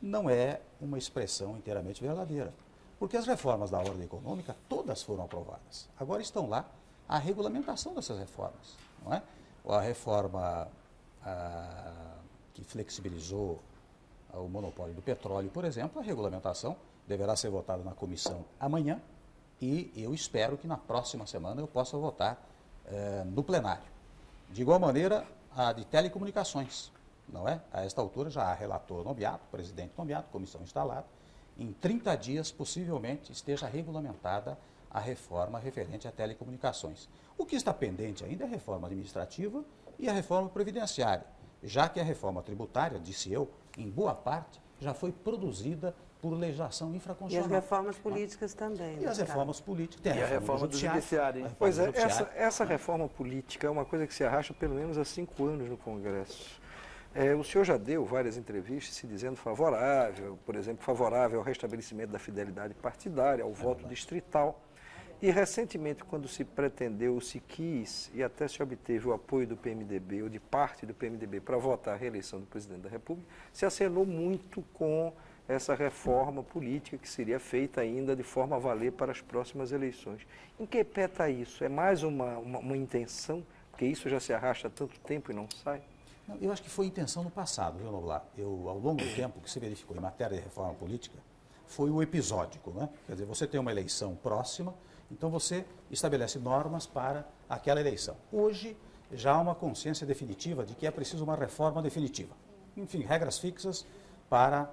Speaker 3: não é uma expressão inteiramente verdadeira, porque as reformas da ordem econômica todas foram aprovadas. Agora estão lá a regulamentação dessas reformas, não é? A reforma que flexibilizou o monopólio do petróleo, por exemplo, a regulamentação deverá ser votada na comissão amanhã e eu espero que na próxima semana eu possa votar no plenário. De igual maneira, a de telecomunicações, não é? A esta altura já há relator nomeado, presidente nomeado, comissão instalada. Em 30 dias, possivelmente, esteja regulamentada a reforma referente a telecomunicações. O que está pendente ainda é a reforma administrativa e a reforma previdenciária, já que a reforma tributária, disse eu, em boa parte, já foi produzida por legislação infraconstitucional.
Speaker 4: E as reformas políticas também.
Speaker 3: E as reformas políticas. Tem
Speaker 7: a reforma do judiciário.
Speaker 8: Pois é, essa reforma política é uma coisa que se arrasta pelo menos há 5 anos no Congresso. O senhor já deu várias entrevistas se dizendo favorável, por exemplo, favorável ao restabelecimento da fidelidade partidária, ao voto distrital. E recentemente, quando se pretendeu, se quis e até se obteve o apoio do PMDB ou de parte do PMDB para votar a reeleição do presidente da República, se acenou muito com essa reforma política que seria feita ainda de forma a valer para as próximas eleições. Em que pé está isso? É mais uma intenção? Porque isso já se arrasta há tanto tempo e não sai?
Speaker 3: Não, eu acho que foi intenção no passado, viu, Noblar? Ao longo do tempo que se verificou em matéria de reforma política, foi o episódico, né? Quer dizer, você tem uma eleição próxima, então você estabelece normas para aquela eleição. Hoje já há uma consciência definitiva de que é preciso uma reforma definitiva. Enfim, regras fixas para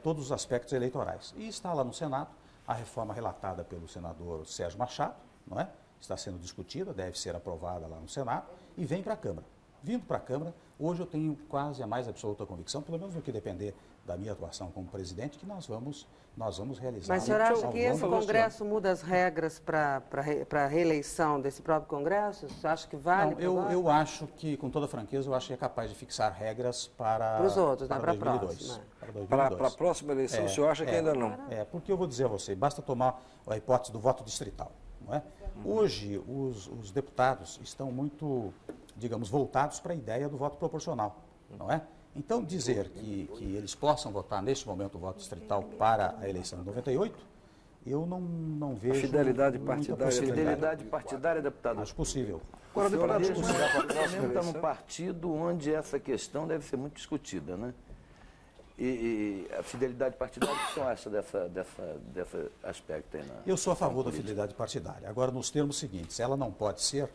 Speaker 3: todos os aspectos eleitorais. E está lá no Senado a reforma relatada pelo senador Sérgio Machado, não é? Está sendo discutida, deve ser aprovada lá no Senado e vem para a Câmara. Vindo para a Câmara, hoje eu tenho quase a mais absoluta convicção, pelo menos no que depender da minha atuação como presidente, que nós vamos realizar.
Speaker 4: Mas o senhor acha que esse Congresso muda as regras para a reeleição desse próprio Congresso? O senhor acha que vale?
Speaker 3: Não, eu acho que, com toda franqueza, eu acho que é capaz de fixar regras para
Speaker 4: os outros,
Speaker 3: para 2002.
Speaker 8: Para a próxima eleição, o senhor acha que ainda não?
Speaker 3: Porque eu vou dizer a você, basta tomar a hipótese do voto distrital, não é? Hoje, os deputados estão muito, digamos, voltados para a ideia do voto proporcional, não é? Então, dizer que eles possam votar neste momento o voto distrital para a eleição de 98, eu não vejo.
Speaker 8: Fidelidade partidária.
Speaker 7: Fidelidade partidária, deputado.
Speaker 3: Acho possível.
Speaker 7: Agora, deputado, o está num partido onde essa questão deve ser muito discutida, né? E a fidelidade partidária, o que o senhor acha desse aspecto aí?
Speaker 3: Eu sou a favor da fidelidade partidária. Agora, nos termos seguintes, ela não pode ser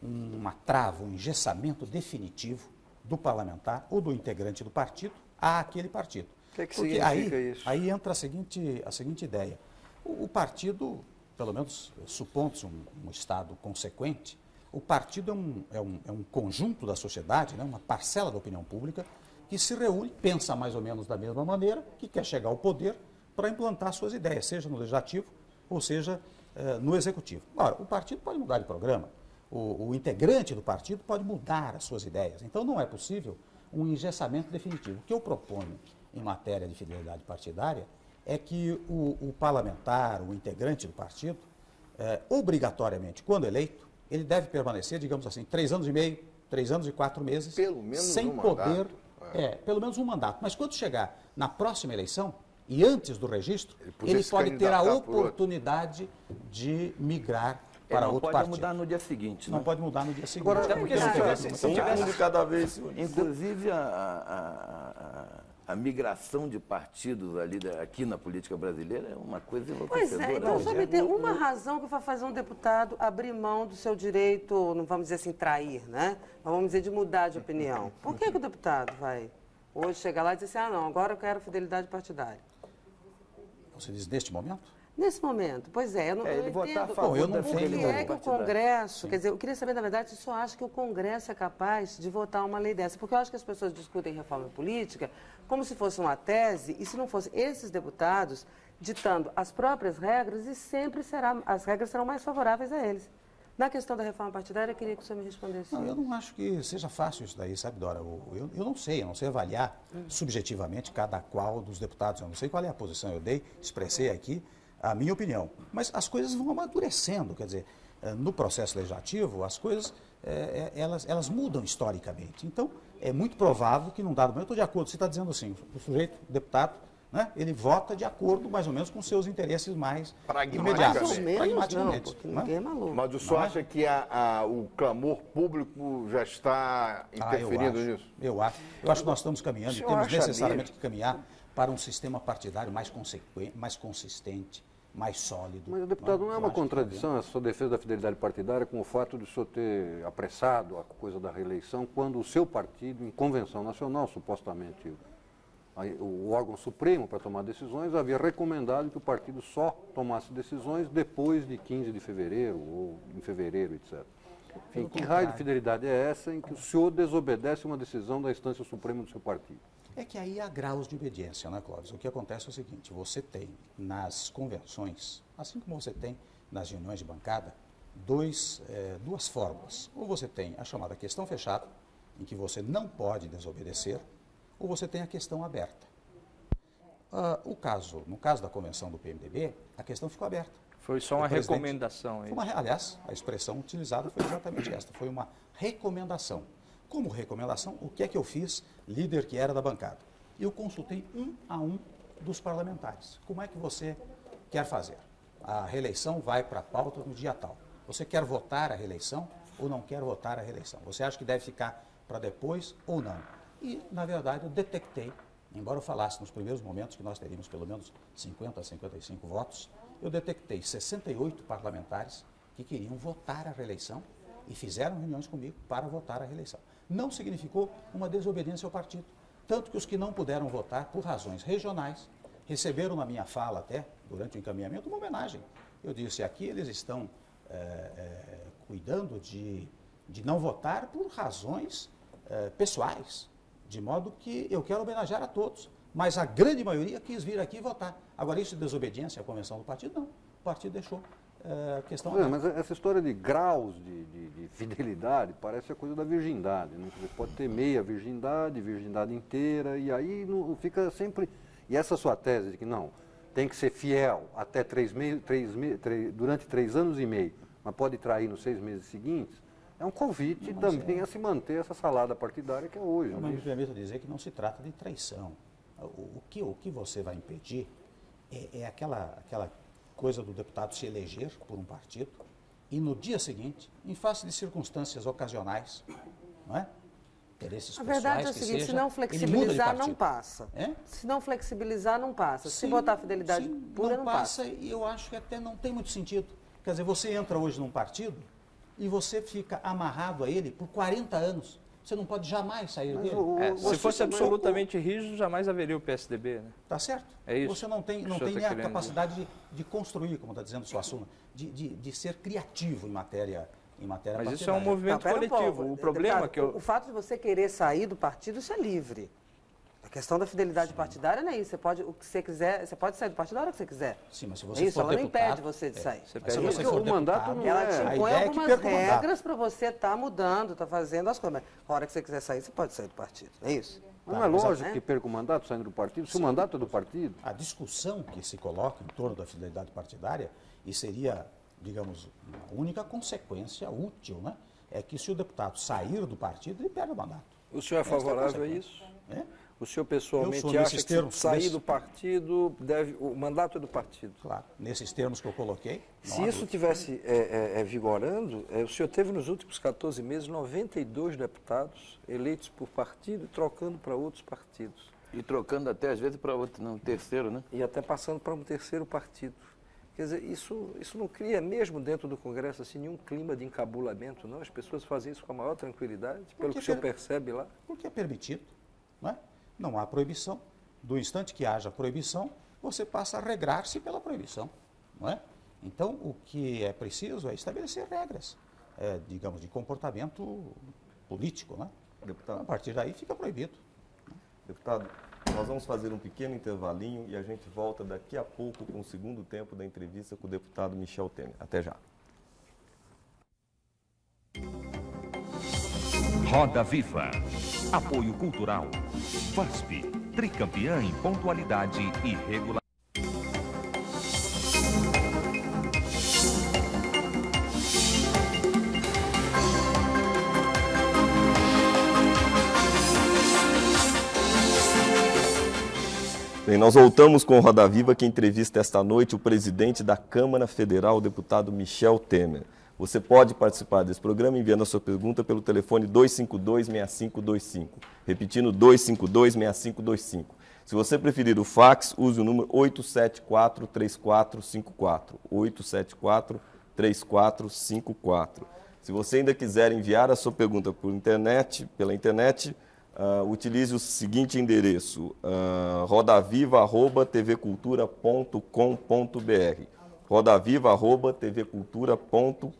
Speaker 3: uma trava, um engessamento definitivo do parlamentar ou do integrante do partido àquele partido.
Speaker 8: O que significa isso?
Speaker 3: Aí entra a seguinte ideia. O partido, pelo menos supondo-se um Estado consequente, o partido é um conjunto da sociedade, né, uma parcela da opinião pública, que se reúne, pensa mais ou menos da mesma maneira, que quer chegar ao poder para implantar suas ideias, seja no legislativo ou seja no executivo. Ora, o partido pode mudar de programa, o integrante do partido pode mudar as suas ideias, então não é possível um engessamento definitivo. O que eu proponho em matéria de fidelidade partidária é que o parlamentar, o integrante do partido, obrigatoriamente, quando eleito, ele deve permanecer, digamos assim, 3 anos e meio, 3 anos e 4 meses,
Speaker 6: pelo menos
Speaker 3: sem poder, pelo menos um mandato. Mas quando chegar na próxima eleição, e antes do registro, ele pode ter a oportunidade de migrar para outro partido.
Speaker 7: Não pode mudar no dia seguinte.
Speaker 3: Não pode mudar no dia seguinte.
Speaker 10: Agora, porque se tivesse
Speaker 1: cada vez.
Speaker 7: Inclusive, a migração de partidos aqui na política brasileira é uma coisa enlouquecedora.
Speaker 4: Pois é, então só me tem uma razão que vai fazer um deputado abrir mão do seu direito, não vamos dizer assim, trair, né? Mas vamos dizer de mudar de opinião. Por que o deputado vai hoje chegar lá e dizer assim, não, agora eu quero fidelidade partidária?
Speaker 3: Você diz neste momento?
Speaker 4: Nesse momento, pois é, eu não
Speaker 7: ele votar a favor
Speaker 3: da
Speaker 4: fidelidade. Por que é que o Congresso, quer dizer, eu queria saber, na verdade, se o senhor acha que o Congresso é capaz de votar uma lei dessa, porque eu acho que as pessoas discutem reforma política como se fosse uma tese, e se não fossem esses deputados ditando as próprias regras, e sempre as regras serão mais favoráveis a eles. Na questão da reforma partidária, eu queria que o senhor me respondesse.
Speaker 3: Não, eu não acho que seja fácil isso daí, sabe, Dora? Eu não sei avaliar subjetivamente cada qual dos deputados, eu não sei qual é a posição, eu expressei aqui a minha opinião. Mas as coisas vão amadurecendo, quer dizer, no processo legislativo, as coisas, elas mudam historicamente. Então, é muito provável que num dado momento, eu estou de acordo, você está dizendo assim, o sujeito, o deputado, né, ele vota de acordo mais ou menos com seus interesses mais imediatos.
Speaker 4: Pragmaticamente. Ninguém é maluco.
Speaker 6: Mas o senhor acha que o clamor público já está interferindo nisso?
Speaker 3: Eu acho que nós estamos caminhando e temos necessariamente que caminhar para um sistema partidário mais consistente, mais sólido.
Speaker 5: Mas, deputado, não é uma contradição essa sua defesa da fidelidade partidária com o fato de o senhor ter apressado a coisa da reeleição quando o seu partido, em convenção nacional, supostamente o órgão supremo para tomar decisões, havia recomendado que o partido só tomasse decisões depois de 15 de fevereiro ou em fevereiro, etc. Enfim, que raio de fidelidade é essa em que o senhor desobedece uma decisão da instância suprema do seu partido?
Speaker 3: É que aí há graus de obediência, né, Clóvis? O que acontece é o seguinte, você tem nas convenções, assim como você tem nas reuniões de bancada, duas fórmulas. Ou você tem a chamada questão fechada, em que você não pode desobedecer, ou você tem a questão aberta. No caso da convenção do PMDB, a questão ficou aberta.
Speaker 10: Foi só uma recomendação.
Speaker 3: Aliás, a expressão utilizada foi exatamente esta, foi uma recomendação. Como recomendação, o que é que eu fiz, líder que era da bancada? Eu consultei um a um dos parlamentares. Como é que você quer fazer? A reeleição vai para a pauta no dia tal. Você quer votar a reeleição ou não quer votar a reeleição? Você acha que deve ficar para depois ou não? E, na verdade, eu detectei, embora eu falasse nos primeiros momentos que nós teríamos pelo menos 50 a 55 votos, eu detectei 68 parlamentares que queriam votar a reeleição e fizeram reuniões comigo para votar a reeleição. Não significou uma desobediência ao partido. Tanto que os que não puderam votar por razões regionais receberam na minha fala até, durante o encaminhamento, uma homenagem. Eu disse, aqui eles estão cuidando de não votar por razões pessoais, de modo que eu quero homenagear a todos. Mas a grande maioria quis vir aqui votar. Agora, isso de desobediência à convenção do partido, não. O partido deixou a questão...
Speaker 5: Mas essa história de graus de fidelidade parece a coisa da virgindade. Né? Você pode ter meia virgindade, virgindade inteira, e aí não, fica sempre... E essa sua tese de que não, tem que ser fiel até durante 3 anos e meio, mas pode trair nos 6 meses seguintes, é um convite também a se manter essa salada partidária que é hoje.
Speaker 3: Mas me permito dizer que não se trata de traição. O que você vai impedir é aquela coisa do deputado se eleger por um partido e no dia seguinte, em face de circunstâncias ocasionais, não é?
Speaker 4: A verdade é o seguinte, se não flexibilizar, não passa. Se não flexibilizar, não passa. Se botar fidelidade pura, não passa.
Speaker 3: E eu acho que até não tem muito sentido. Quer dizer, você entra hoje num partido e você fica amarrado a ele por 40 anos. Você não pode jamais sair dele.
Speaker 10: Se fosse absolutamente rígido, jamais haveria o PSDB. Né?
Speaker 3: Tá certo.
Speaker 10: É isso.
Speaker 3: Você não tem nem a capacidade de construir, como está dizendo o Suassuna, de ser criativo em matéria partidária.
Speaker 10: Mas isso é um movimento coletivo. O problema é que
Speaker 4: o fato de você querer sair do partido, isso é livre. A questão da fidelidade partidária não é isso. Você pode, o que você quiser, você pode sair do partido a hora que você quiser.
Speaker 3: Sim, mas se você
Speaker 4: isso,
Speaker 3: for
Speaker 4: ela
Speaker 3: deputado,
Speaker 4: não impede você de sair.
Speaker 3: O mandato não
Speaker 4: ela te impõe algumas regras para você estar mudando, estar fazendo as coisas. Mas a hora que você quiser sair, você pode sair do partido. É isso.
Speaker 5: Não é lógico que perca o mandato saindo do partido? Se o mandato é do partido...
Speaker 3: A discussão que se coloca em torno da fidelidade partidária, e seria, digamos, a única consequência útil, né? É que se o deputado sair do partido, ele perde o mandato.
Speaker 8: O senhor é favorável a isso? É? O senhor pessoalmente acha que se sair do partido, o mandato é do partido?
Speaker 3: Claro, nesses termos que eu coloquei.
Speaker 8: Se isso estivesse vigorando, o senhor teve nos últimos 14 meses 92 deputados eleitos por partido e trocando para outros partidos.
Speaker 7: E trocando até às vezes para outro, não, terceiro, né?
Speaker 8: E até passando para um terceiro partido. Quer dizer, isso não cria, mesmo dentro do Congresso, assim, nenhum clima de encabulamento, não? As pessoas fazem isso com a maior tranquilidade, pelo que o senhor percebe lá?
Speaker 3: Porque é permitido, não é? Não há proibição. Do instante que haja proibição, você passa a regrar-se pela proibição, não é? Então, o que é preciso é estabelecer regras, digamos, de comportamento político, né? Deputado. A partir daí fica proibido.
Speaker 1: Deputado, nós vamos fazer um pequeno intervalinho e a gente volta daqui a pouco com o segundo tempo da entrevista com o deputado Michel Temer. Até já.
Speaker 11: Roda Viva. Apoio Cultural. VASP, tricampeã em pontualidade e regularidade.
Speaker 1: Bem, nós voltamos com o Roda Viva, que entrevista esta noite o presidente da Câmara Federal, o deputado Michel Temer. Você pode participar desse programa enviando a sua pergunta pelo telefone 252-6525. Repetindo, 252-6525. Se você preferir o fax, use o número 874-3454. 874-3454. Se você ainda quiser enviar a sua pergunta pela internet, utilize o seguinte endereço, rodaviva@tvcultura.com.br. rodaviva@tvcultura.com.br.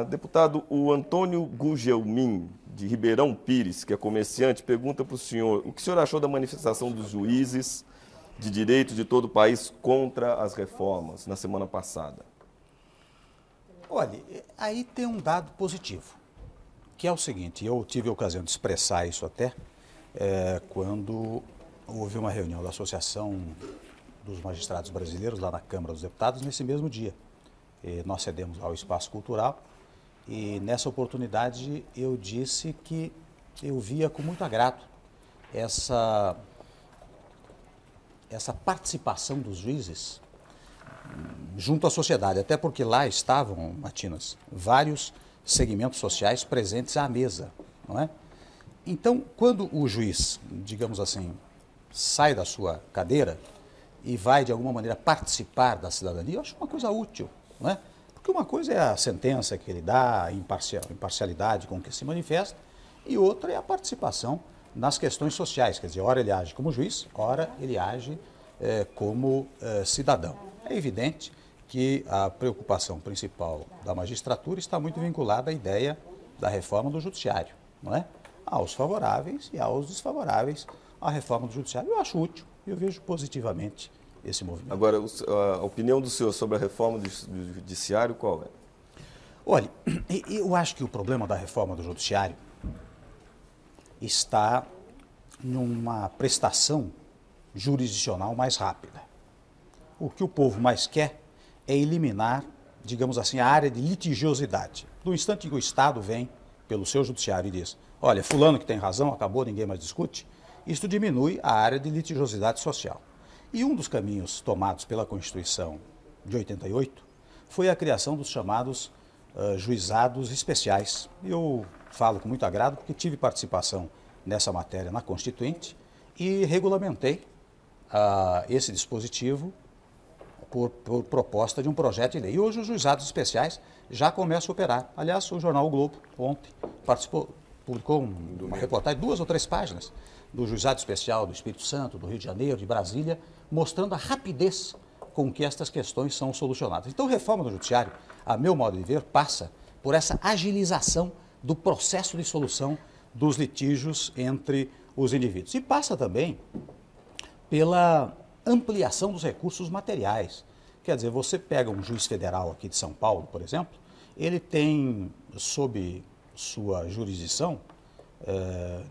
Speaker 1: Deputado, o Antônio Gugelmin, de Ribeirão Pires, que é comerciante, pergunta para o senhor o que o senhor achou da manifestação dos juízes de direito de todo o país contra as reformas na semana passada.
Speaker 3: Olha, aí tem um dado positivo, que é o seguinte, eu tive a ocasião de expressar isso até quando houve uma reunião da Associação dos Magistrados Brasileiros lá na Câmara dos Deputados nesse mesmo dia. Nós cedemos ao Espaço Cultural e nessa oportunidade eu disse que eu via com muito agrado essa participação dos juízes junto à sociedade, até porque lá estavam, Matinas, vários segmentos sociais presentes à mesa, não é? Então, quando o juiz, digamos assim, sai da sua cadeira e vai, de alguma maneira, participar da cidadania, eu acho uma coisa útil, não é? Porque uma coisa é a sentença que ele dá, a imparcialidade com que se manifesta, e outra é a participação nas questões sociais, quer dizer, ora ele age como juiz, ora ele age como cidadão. É evidente que a preocupação principal da magistratura está muito vinculada à ideia da reforma do judiciário, não é? Aos favoráveis e aos desfavoráveis à reforma do judiciário. Eu acho útil, eu vejo positivamente esse movimento.
Speaker 1: Agora, a opinião do senhor sobre a reforma do judiciário qual é?
Speaker 3: Olha, eu acho que o problema da reforma do judiciário está numa prestação jurisdicional mais rápida. O que o povo mais quer é eliminar, digamos assim, a área de litigiosidade. No instante em que o Estado vem pelo seu judiciário e diz, olha, fulano que tem razão, acabou, ninguém mais discute, isto diminui a área de litigiosidade social. E um dos caminhos tomados pela Constituição de 88 foi a criação dos chamados juizados especiais. Eu falo com muito agrado porque tive participação nessa matéria na Constituinte e regulamentei esse dispositivo por proposta de um projeto de lei. E hoje os juizados especiais já começam a operar. Aliás, o jornal O Globo, ontem, publicou uma reportagem, 2 ou 3 páginas, do juizado especial do Espírito Santo, do Rio de Janeiro, de Brasília, mostrando a rapidez com que estas questões são solucionadas. Então, a reforma do judiciário, a meu modo de ver, passa por essa agilização do processo de solução dos litígios entre os indivíduos. E passa também pela ampliação dos recursos materiais. Quer dizer, você pega um juiz federal aqui de São Paulo, por exemplo, ele tem sob sua jurisdição,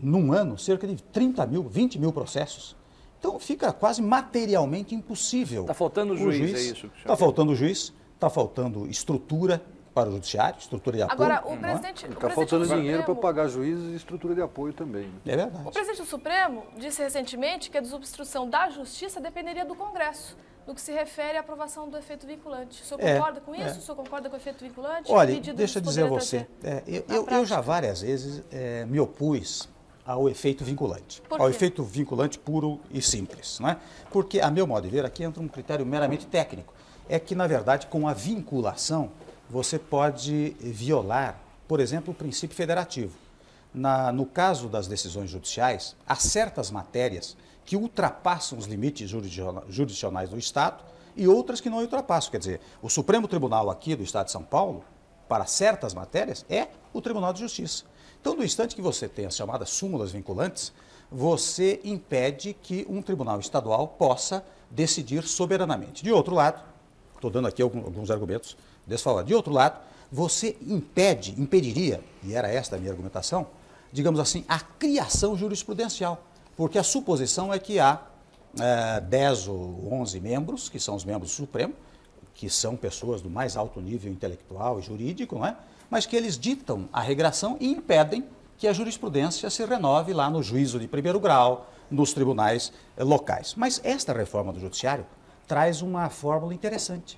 Speaker 3: num ano, cerca de 30 mil, 20 mil processos. Então fica quase materialmente impossível.
Speaker 10: Está faltando juiz, é isso?
Speaker 3: Está faltando juiz, está faltando estrutura para o judiciário, estrutura de apoio.
Speaker 9: Agora, o presidente...
Speaker 5: Está faltando dinheiro para pagar juízes e estrutura de apoio também.
Speaker 3: É verdade.
Speaker 9: O presidente do Supremo disse recentemente que a desobstrução da justiça dependeria do Congresso, no que se refere à aprovação do efeito vinculante. O senhor concorda com isso? O senhor concorda com o efeito vinculante?
Speaker 3: Olha, deixa eu dizer a você, eu já várias vezes me opus ao efeito vinculante. Ao efeito vinculante puro e simples. Não é? Porque, a meu modo de ver, aqui entra um critério meramente técnico. É que, na verdade, com a vinculação, você pode violar, por exemplo, o princípio federativo. No caso das decisões judiciais, há certas matérias que ultrapassam os limites jurisdicionais do Estado e outras que não ultrapassam. Quer dizer, o Supremo Tribunal aqui do Estado de São Paulo, para certas matérias, é o Tribunal de Justiça. Então, no instante que você tem as chamadas súmulas vinculantes, você impede que um tribunal estadual possa decidir soberanamente. De outro lado, estou dando aqui alguns argumentos desfavoráveis. De outro lado, você impediria, e era esta a minha argumentação, digamos assim, a criação jurisprudencial. Porque a suposição é que há 10 ou 11 membros, que são os membros do Supremo, que são pessoas do mais alto nível intelectual e jurídico, não é? Mas que eles ditam a regração e impedem que a jurisprudência se renove lá no juízo de primeiro grau, nos tribunais locais. Mas esta reforma do judiciário traz uma fórmula interessante,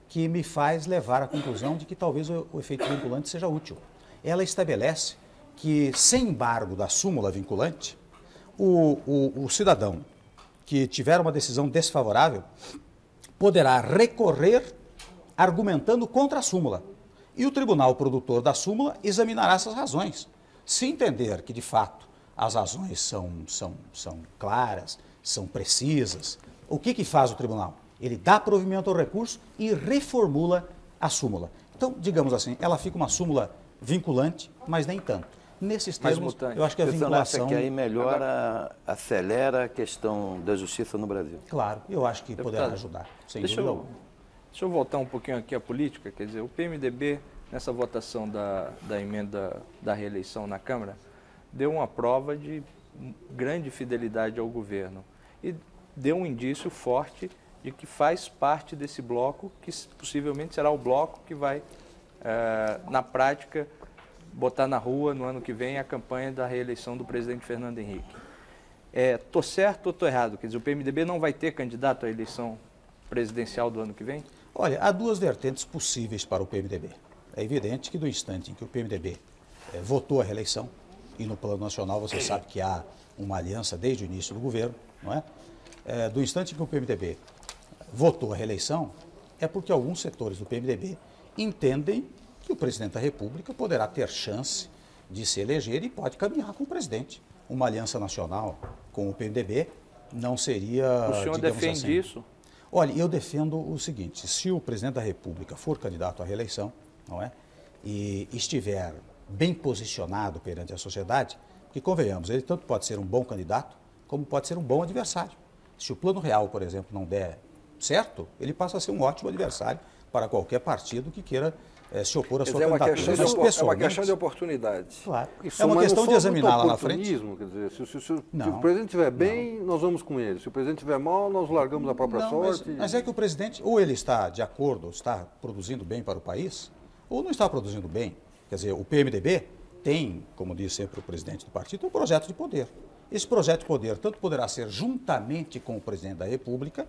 Speaker 3: que me faz levar à conclusão de que talvez o efeito vinculante seja útil. Ela estabelece que, sem embargo da súmula vinculante, o cidadão que tiver uma decisão desfavorável poderá recorrer argumentando contra a súmula. E o tribunal produtor da súmula examinará essas razões. Se entender que, de fato, as razões são claras, são precisas, o que faz o tribunal? Ele dá provimento ao recurso e reformula a súmula. Então, digamos assim, ela fica uma súmula vinculante, mas nem tanto. Nesses termos, eu acho que a vinculação...
Speaker 7: que aí melhora, acelera a questão da justiça no Brasil.
Speaker 3: Claro, eu acho que poderá ajudar, sem dúvida alguma.
Speaker 10: Deixa eu voltar um pouquinho aqui à política, quer dizer, o PMDB, nessa votação da emenda da reeleição na Câmara, deu uma prova de grande fidelidade ao governo e deu um indício forte de que faz parte desse bloco, que possivelmente será o bloco que vai, na prática, botar na rua no ano que vem a campanha da reeleição do presidente Fernando Henrique. Tô certo ou tô errado? Quer dizer, o PMDB não vai ter candidato à eleição presidencial do ano que vem?
Speaker 3: Olha, há duas vertentes possíveis para o PMDB. É evidente que do instante em que o PMDB votou a reeleição, e no plano nacional você sabe que há uma aliança desde o início do governo, não é? Do instante em que o PMDB votou a reeleição, é porque alguns setores do PMDB entendem que o presidente da República poderá ter chance de se eleger e pode caminhar com o presidente. Uma aliança nacional com o PMDB não seria...
Speaker 10: O senhor defende isso?
Speaker 3: Olha, eu defendo o seguinte, se o presidente da República for candidato à reeleição, não é? E estiver bem posicionado perante a sociedade, que convenhamos, ele tanto pode ser um bom candidato, como pode ser um bom adversário. Se o Plano Real, por exemplo, não der certo, ele passa a ser um ótimo adversário para qualquer partido que queira se opor à sua candidatura.
Speaker 8: É uma questão de oportunidade.
Speaker 3: Claro. É uma questão de examinar lá na frente.
Speaker 5: Quer dizer, se o presidente estiver bem, nós vamos com ele. Se o presidente estiver mal, nós largamos a própria sorte.
Speaker 3: Mas é que o presidente, ou ele está de acordo, está produzindo bem para o país, ou não está produzindo bem. Quer dizer, o PMDB tem, como diz sempre o presidente do partido, um projeto de poder. Esse projeto de poder tanto poderá ser juntamente com o presidente da República,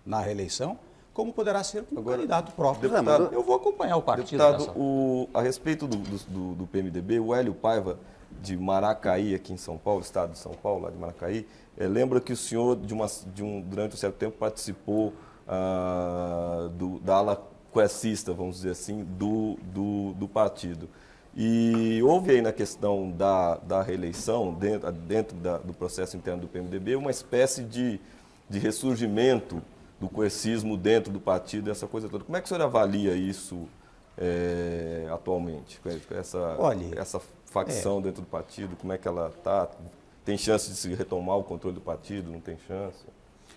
Speaker 3: na reeleição, como poderá ser com o candidato próprio.
Speaker 1: Deputado,
Speaker 3: eu vou acompanhar o partido.
Speaker 1: Deputado, a respeito do PMDB, o Hélio Paiva, de Maracaí, aqui em São Paulo, estado de São Paulo, lá de Maracaí, lembra que o senhor, durante um certo tempo, participou da ala coecista, vamos dizer assim, do partido. E houve aí na questão da reeleição, dentro do processo interno do PMDB, uma espécie de ressurgimento do coecismo dentro do partido, essa coisa toda. Como é que o senhor avalia isso atualmente? Essa facção dentro do partido, como é que ela está? Tem chance de se retomar o controle do partido? Não tem chance?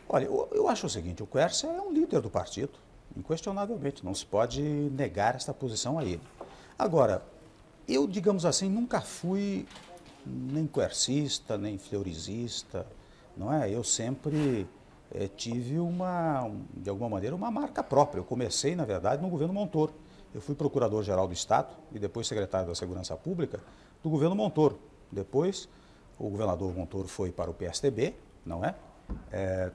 Speaker 3: Olha, eu acho o seguinte, o Quércia é um líder do partido, inquestionavelmente, não se pode negar esta posição a ele. Agora, eu, digamos assim, nunca fui nem quercista, nem fleurizista, não é? Eu sempre tive de alguma maneira, uma marca própria. Eu comecei, na verdade, no governo Montoro. Eu fui procurador-geral do Estado e depois secretário da Segurança Pública do governo Montoro. Depois, o governador Montoro foi para o PSDB, não é?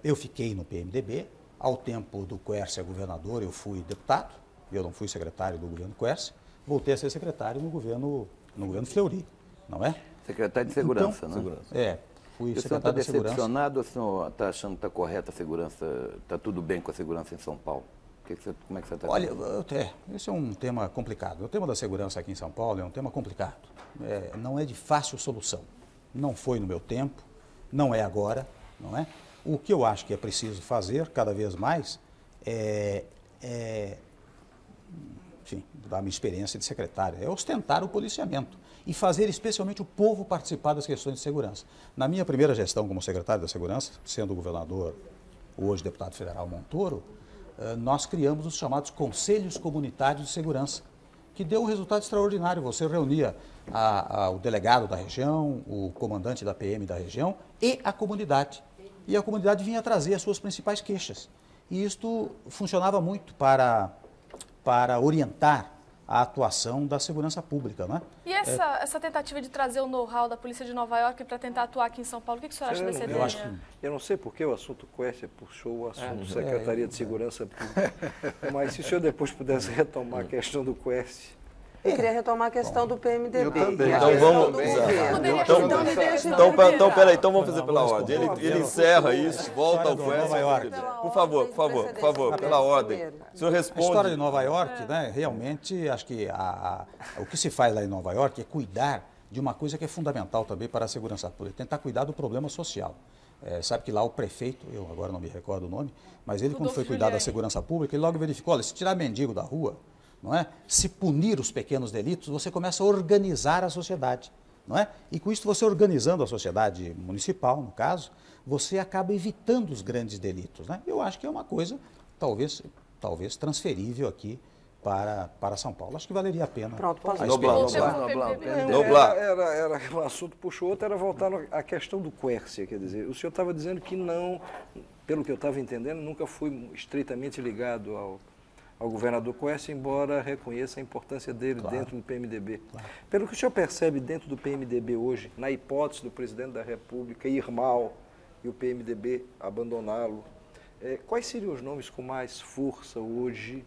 Speaker 3: Eu fiquei no PMDB. Ao tempo do Quércia governador, eu fui deputado. Eu não fui secretário do governo Quércia. Voltei a ser secretário no governo Fleury, não é?
Speaker 7: Secretário de Segurança,
Speaker 3: então,
Speaker 7: né?
Speaker 3: Fui
Speaker 7: secretário de Segurança. O senhor está decepcionado ou o senhor está achando que está correta a segurança, está tudo bem com a segurança em São Paulo? Como é que você está?
Speaker 3: Olha, esse é um tema complicado. O tema da segurança aqui em São Paulo é um tema complicado. Não é de fácil solução. Não foi no meu tempo, não é agora, não é? O que eu acho que é preciso fazer cada vez mais enfim, da minha experiência de secretário, é ostentar o policiamento e fazer especialmente o povo participar das questões de segurança. Na minha primeira gestão como secretário da Segurança, sendo o governador, hoje deputado federal Montoro, nós criamos os chamados Conselhos Comunitários de Segurança, que deu um resultado extraordinário. Você reunia o delegado da região, o comandante da PM da região e a comunidade. E a comunidade vinha trazer as suas principais queixas. E isto funcionava muito para orientar a atuação da segurança pública, não é?
Speaker 9: E essa tentativa de trazer o know-how da Polícia de Nova York para tentar atuar aqui em São Paulo, o que o senhor acha dessa ideia?
Speaker 8: Eu não sei porque o assunto Quércia puxou o assunto Secretaria de Segurança Pública, mas se o senhor depois pudesse retomar a questão do Quércia.
Speaker 4: Eu queria retomar a questão do PMDB.
Speaker 1: Eu também. Então vamos. Então, peraí, então vamos fazer pela ordem. Ele encerra isso, volta ao Quércia. Por favor, pela ordem. O senhor responde.
Speaker 3: A história de Nova York, né? Realmente, acho que o que se faz lá em Nova York é cuidar de uma coisa que é fundamental também para a segurança pública, tentar cuidar do problema social. Sabe que lá o prefeito, eu agora não me recordo o nome, mas ele, quando foi cuidar da segurança pública, ele logo verificou, olha, se tirar mendigo da rua, não é? Se punir os pequenos delitos, você começa a organizar a sociedade, não é? E com isso, você organizando a sociedade municipal, no caso, você acaba evitando os grandes delitos, né? Eu acho que é uma coisa, talvez transferível aqui para São Paulo. Acho que valeria a pena.
Speaker 4: Pronto, posso
Speaker 8: Noblar. Era o assunto puxou outro, era voltar à questão do Quércia, quer dizer, o senhor estava dizendo que não, pelo que eu estava entendendo, nunca fui estreitamente ligado ao governador Quércia, embora reconheça a importância dele dentro do PMDB. Claro. Pelo que o senhor percebe dentro do PMDB hoje, na hipótese do presidente da República ir mal e o PMDB abandoná-lo, quais seriam os nomes com mais força hoje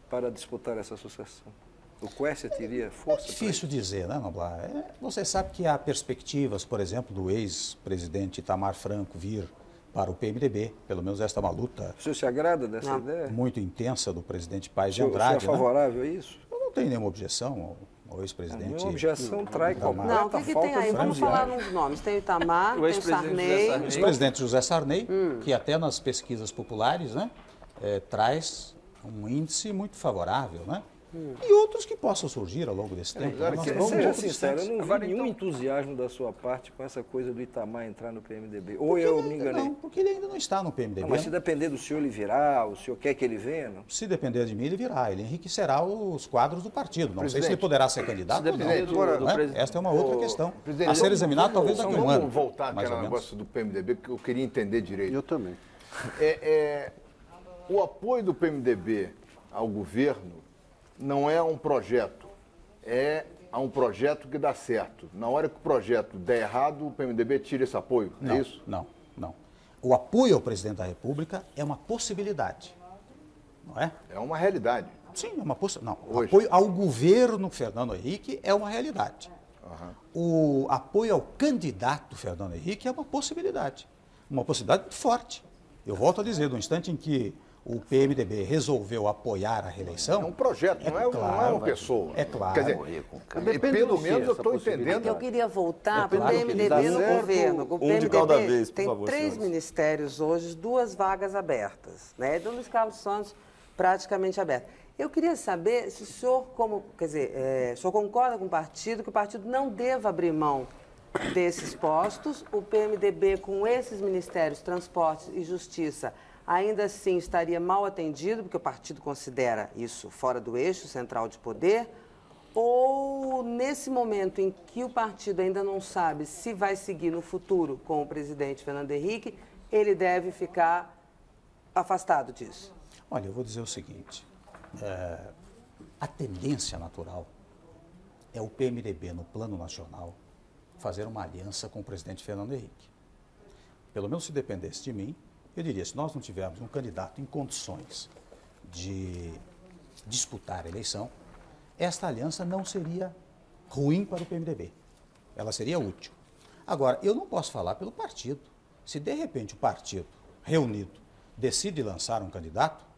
Speaker 8: para disputar essa sucessão? O Quércia teria força?
Speaker 3: É difícil dizer, né, Noblar? Você sabe que há perspectivas, por exemplo, do ex-presidente Itamar Franco vir para o PMDB, pelo menos esta é uma luta...
Speaker 8: O senhor se agrada dessa ideia?
Speaker 3: Muito intensa do presidente Paes de Andrade.
Speaker 8: O senhor é favorável a isso?
Speaker 3: Eu não tenho nenhuma objeção ao ex-presidente.
Speaker 8: Nenhuma objeção trai completa
Speaker 4: falta. Não, o que tem aí? Vamos falar nos nomes. Tem o Itamar, tem o Sarney.
Speaker 3: O ex-presidente José Sarney, que até nas pesquisas populares, né, traz um índice muito favorável, né? E outros que possam surgir ao longo desse tempo.
Speaker 8: Seja sincero, eu não vi nenhum entusiasmo da sua parte com essa coisa do Itamar entrar no PMDB. Ou eu me enganei?
Speaker 3: Não, porque ele ainda não está no PMDB.
Speaker 8: Não, mas se depender do senhor, ele virá, o senhor quer que ele venha? Não?
Speaker 3: Se depender de mim, ele virá. Ele enriquecerá os quadros do partido. Não sei se ele poderá ser candidato ou não. Esta é uma outra questão a ser examinada talvez daqui a um ano.
Speaker 6: Vamos voltar àquele negócio do PMDB, que eu queria entender direito.
Speaker 5: Eu também.
Speaker 6: O apoio do PMDB ao governo não é um projeto, é um projeto que dá certo. Na hora que o projeto der errado, o PMDB tira esse apoio,
Speaker 3: não,
Speaker 6: é isso?
Speaker 3: Não. O apoio ao presidente da República é uma possibilidade, não é?
Speaker 6: É uma realidade.
Speaker 3: Sim, é uma possibilidade. Não, o apoio ao governo Fernando Henrique é uma realidade. O apoio ao candidato Fernando Henrique é uma possibilidade muito forte. Eu volto a dizer, no instante em que o PMDB resolveu apoiar a reeleição...
Speaker 6: É um projeto, não é uma pessoa.
Speaker 3: É claro.
Speaker 6: Quer dizer, pelo menos eu estou entendendo...
Speaker 4: Eu queria voltar para o PMDB no governo. O PMDB tem 3 ministérios hoje, 2 vagas abertas. Né? Do Luiz Carlos Santos praticamente aberta. Eu queria saber se o senhor, o senhor concorda com o partido que o partido não deva abrir mão desses postos, o PMDB com esses ministérios, Transportes e Justiça, ainda assim estaria mal atendido, porque o partido considera isso fora do eixo central de poder, ou nesse momento em que o partido ainda não sabe se vai seguir no futuro com o presidente Fernando Henrique, ele deve ficar afastado disso?
Speaker 3: Olha, eu vou dizer o seguinte, a tendência natural é o PMDB no plano nacional fazer uma aliança com o presidente Fernando Henrique. Pelo menos se dependesse de mim, eu diria, se nós não tivermos um candidato em condições de disputar a eleição, esta aliança não seria ruim para o PMDB, ela seria útil. Agora, eu não posso falar pelo partido. Se de repente o partido reunido decide lançar um candidato,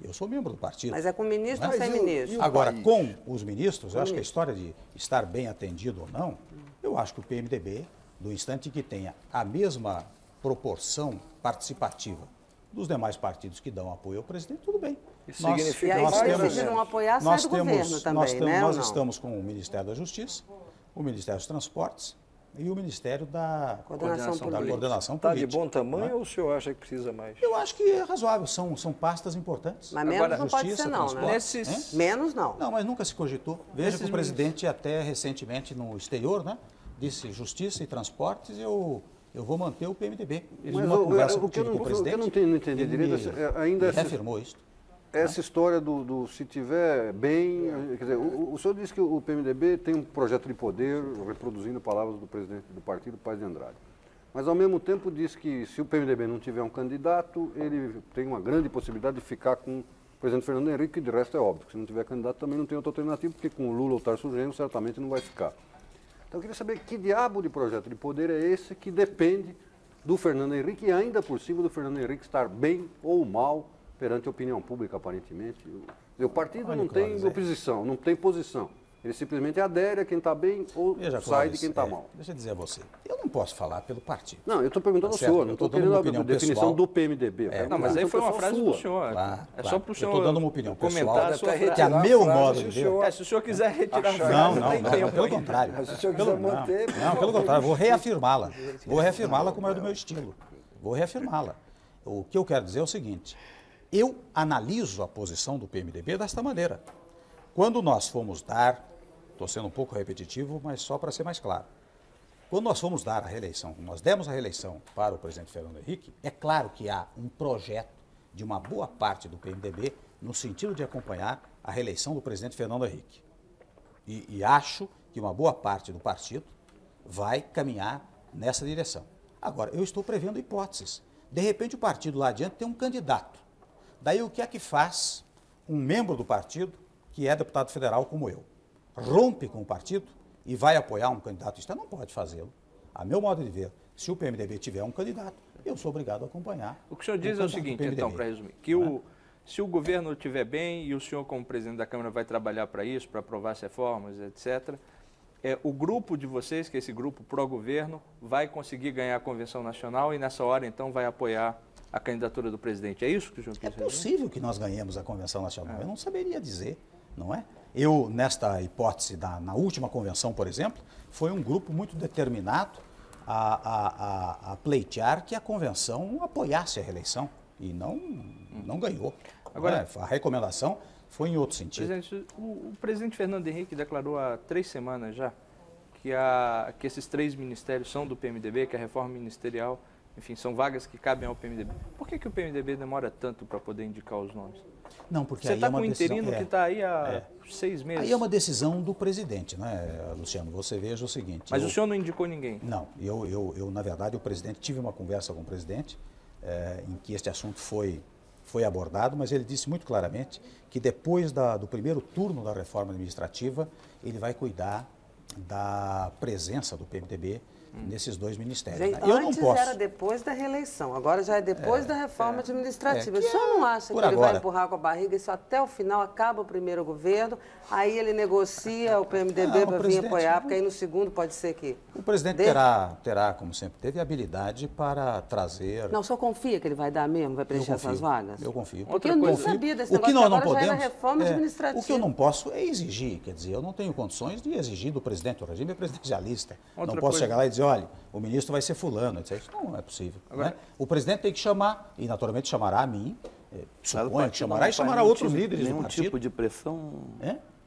Speaker 3: eu sou membro do partido.
Speaker 4: Mas é com ministro ou sem ministro?
Speaker 3: Agora, com os ministros, eu acho que a história de estar bem atendido ou não, eu acho que o PMDB, do instante que tenha a mesma proporção participativa dos demais partidos que dão apoio ao presidente, tudo bem.
Speaker 4: Isso significa que se não apoiar, sai do governo também, né?
Speaker 3: Nós estamos com o Ministério da Justiça, o Ministério dos Transportes e o Ministério da Coordenação Política.
Speaker 8: Está de bom tamanho ou o senhor acha que precisa mais?
Speaker 3: Eu acho que é razoável, são pastas importantes.
Speaker 4: Mas menos não pode ser não, né? Menos não.
Speaker 3: Não, mas nunca se cogitou. Veja que o presidente até recentemente no exterior, né, disse Justiça e Transportes, eu vou manter o PMDB.
Speaker 5: Mas o que eu não entendi direito, ainda
Speaker 3: reafirmou isso.
Speaker 5: Essa história do se tiver bem, quer dizer, o senhor disse que o PMDB tem um projeto de poder, reproduzindo palavras do presidente do partido, Paz de Andrade. Mas, ao mesmo tempo, diz que se o PMDB não tiver um candidato, ele tem uma grande possibilidade de ficar com o presidente Fernando Henrique, que de resto é óbvio, que se não tiver candidato também não tem outra alternativa, porque com o Lula ou o Tarso Genro certamente não vai ficar. Então, eu queria saber que diabo de projeto de poder é esse que depende do Fernando Henrique e ainda por cima do Fernando Henrique estar bem ou mal perante a opinião pública, aparentemente. O partido não tem oposição, não tem posição. Ele simplesmente adere a quem está bem ou sai de quem está mal.
Speaker 3: Deixa eu dizer a você, eu não posso falar pelo partido.
Speaker 5: Não, eu estou perguntando ao senhor, não estou querendo a definição pessoal do PMDB.
Speaker 10: Não, mas aí foi uma frase do senhor. É só para o senhor.
Speaker 3: Eu estou dando uma opinião
Speaker 10: comentar
Speaker 3: pessoal, que a meu modo de ver...
Speaker 10: Se o senhor quiser retirar a
Speaker 3: frase, não, pelo contrário.
Speaker 8: Se o senhor quiser manter...
Speaker 3: Não, pelo contrário, vou reafirmá-la. Vou reafirmá-la como é do meu estilo. Vou reafirmá-la. O que eu quero dizer é o seguinte, eu analiso a posição do PMDB desta maneira. Quando nós fomos dar, estou sendo um pouco repetitivo, mas só para ser mais claro, quando nós fomos dar a reeleição, nós demos a reeleição para o presidente Fernando Henrique, é claro que há um projeto de uma boa parte do PMDB no sentido de acompanhar a reeleição do presidente Fernando Henrique. E acho que uma boa parte do partido vai caminhar nessa direção. Agora, eu estou prevendo hipóteses. De repente o partido lá adiante tem um candidato. Daí o que é que faz um membro do partido, que é deputado federal como eu? Rompe com o partido e vai apoiar um candidato? Isto não pode fazê-lo. A meu modo de ver, se o PMDB tiver um candidato, eu sou obrigado a acompanhar.
Speaker 10: O que o senhor diz é o seguinte, então, para resumir, que se o governo estiver bem e o senhor como presidente da Câmara vai trabalhar para isso, para aprovar as reformas, etc., o grupo de vocês, que é esse grupo pró-governo, vai conseguir ganhar a convenção nacional e nessa hora, então, vai apoiar a candidatura do presidente. É isso que o senhor quis dizer?
Speaker 3: É possível que nós ganhemos a convenção nacional. Eu não saberia dizer, não é? Eu, nesta hipótese, na última convenção, por exemplo, foi um grupo muito determinado a pleitear que a convenção apoiasse a reeleição e não ganhou. Agora, a recomendação foi em outro sentido.
Speaker 10: Presidente, o presidente Fernando Henrique declarou há 3 semanas já que esses 3 ministérios são do PMDB, que a reforma ministerial, enfim, são vagas que cabem ao PMDB. Por que o PMDB demora tanto para poder indicar os nomes?
Speaker 3: Não, porque
Speaker 10: você
Speaker 3: está
Speaker 10: com um interino que está aí há 6 meses.
Speaker 3: Aí é uma decisão do presidente, né, Luciano? Você veja o seguinte...
Speaker 10: Mas o senhor não indicou ninguém?
Speaker 3: Não, eu na verdade, tive uma conversa com o presidente em que este assunto foi abordado, mas ele disse muito claramente que depois do primeiro turno da reforma administrativa, ele vai cuidar da presença do PMDB nesses 2 ministérios.
Speaker 4: Gente, eu não posso. Era depois da reeleição, agora já é depois da reforma administrativa. O senhor não acha que ele vai empurrar com a barriga, isso até o final, acaba o primeiro governo, aí ele negocia o PMDB para vir apoiar, porque aí no segundo pode ser que...
Speaker 3: O presidente terá, como sempre teve, habilidade para trazer...
Speaker 4: Não, o senhor confia que ele vai dar mesmo, vai preencher essas vagas?
Speaker 3: Eu confio.
Speaker 4: Porque eu não sabia desse negócio, que não podemos, já era reforma administrativa.
Speaker 3: O que eu não posso é exigir, quer dizer, eu não tenho condições de exigir do presidente, o regime é presidencialista. Não posso chegar lá e dizer, olha, o ministro vai ser fulano, etc. Isso não é possível. Agora, né? O presidente tem que chamar, e naturalmente chamará a mim, suponho que chamará, e chamará outros líderes do partido.
Speaker 7: Nenhum tipo de pressão?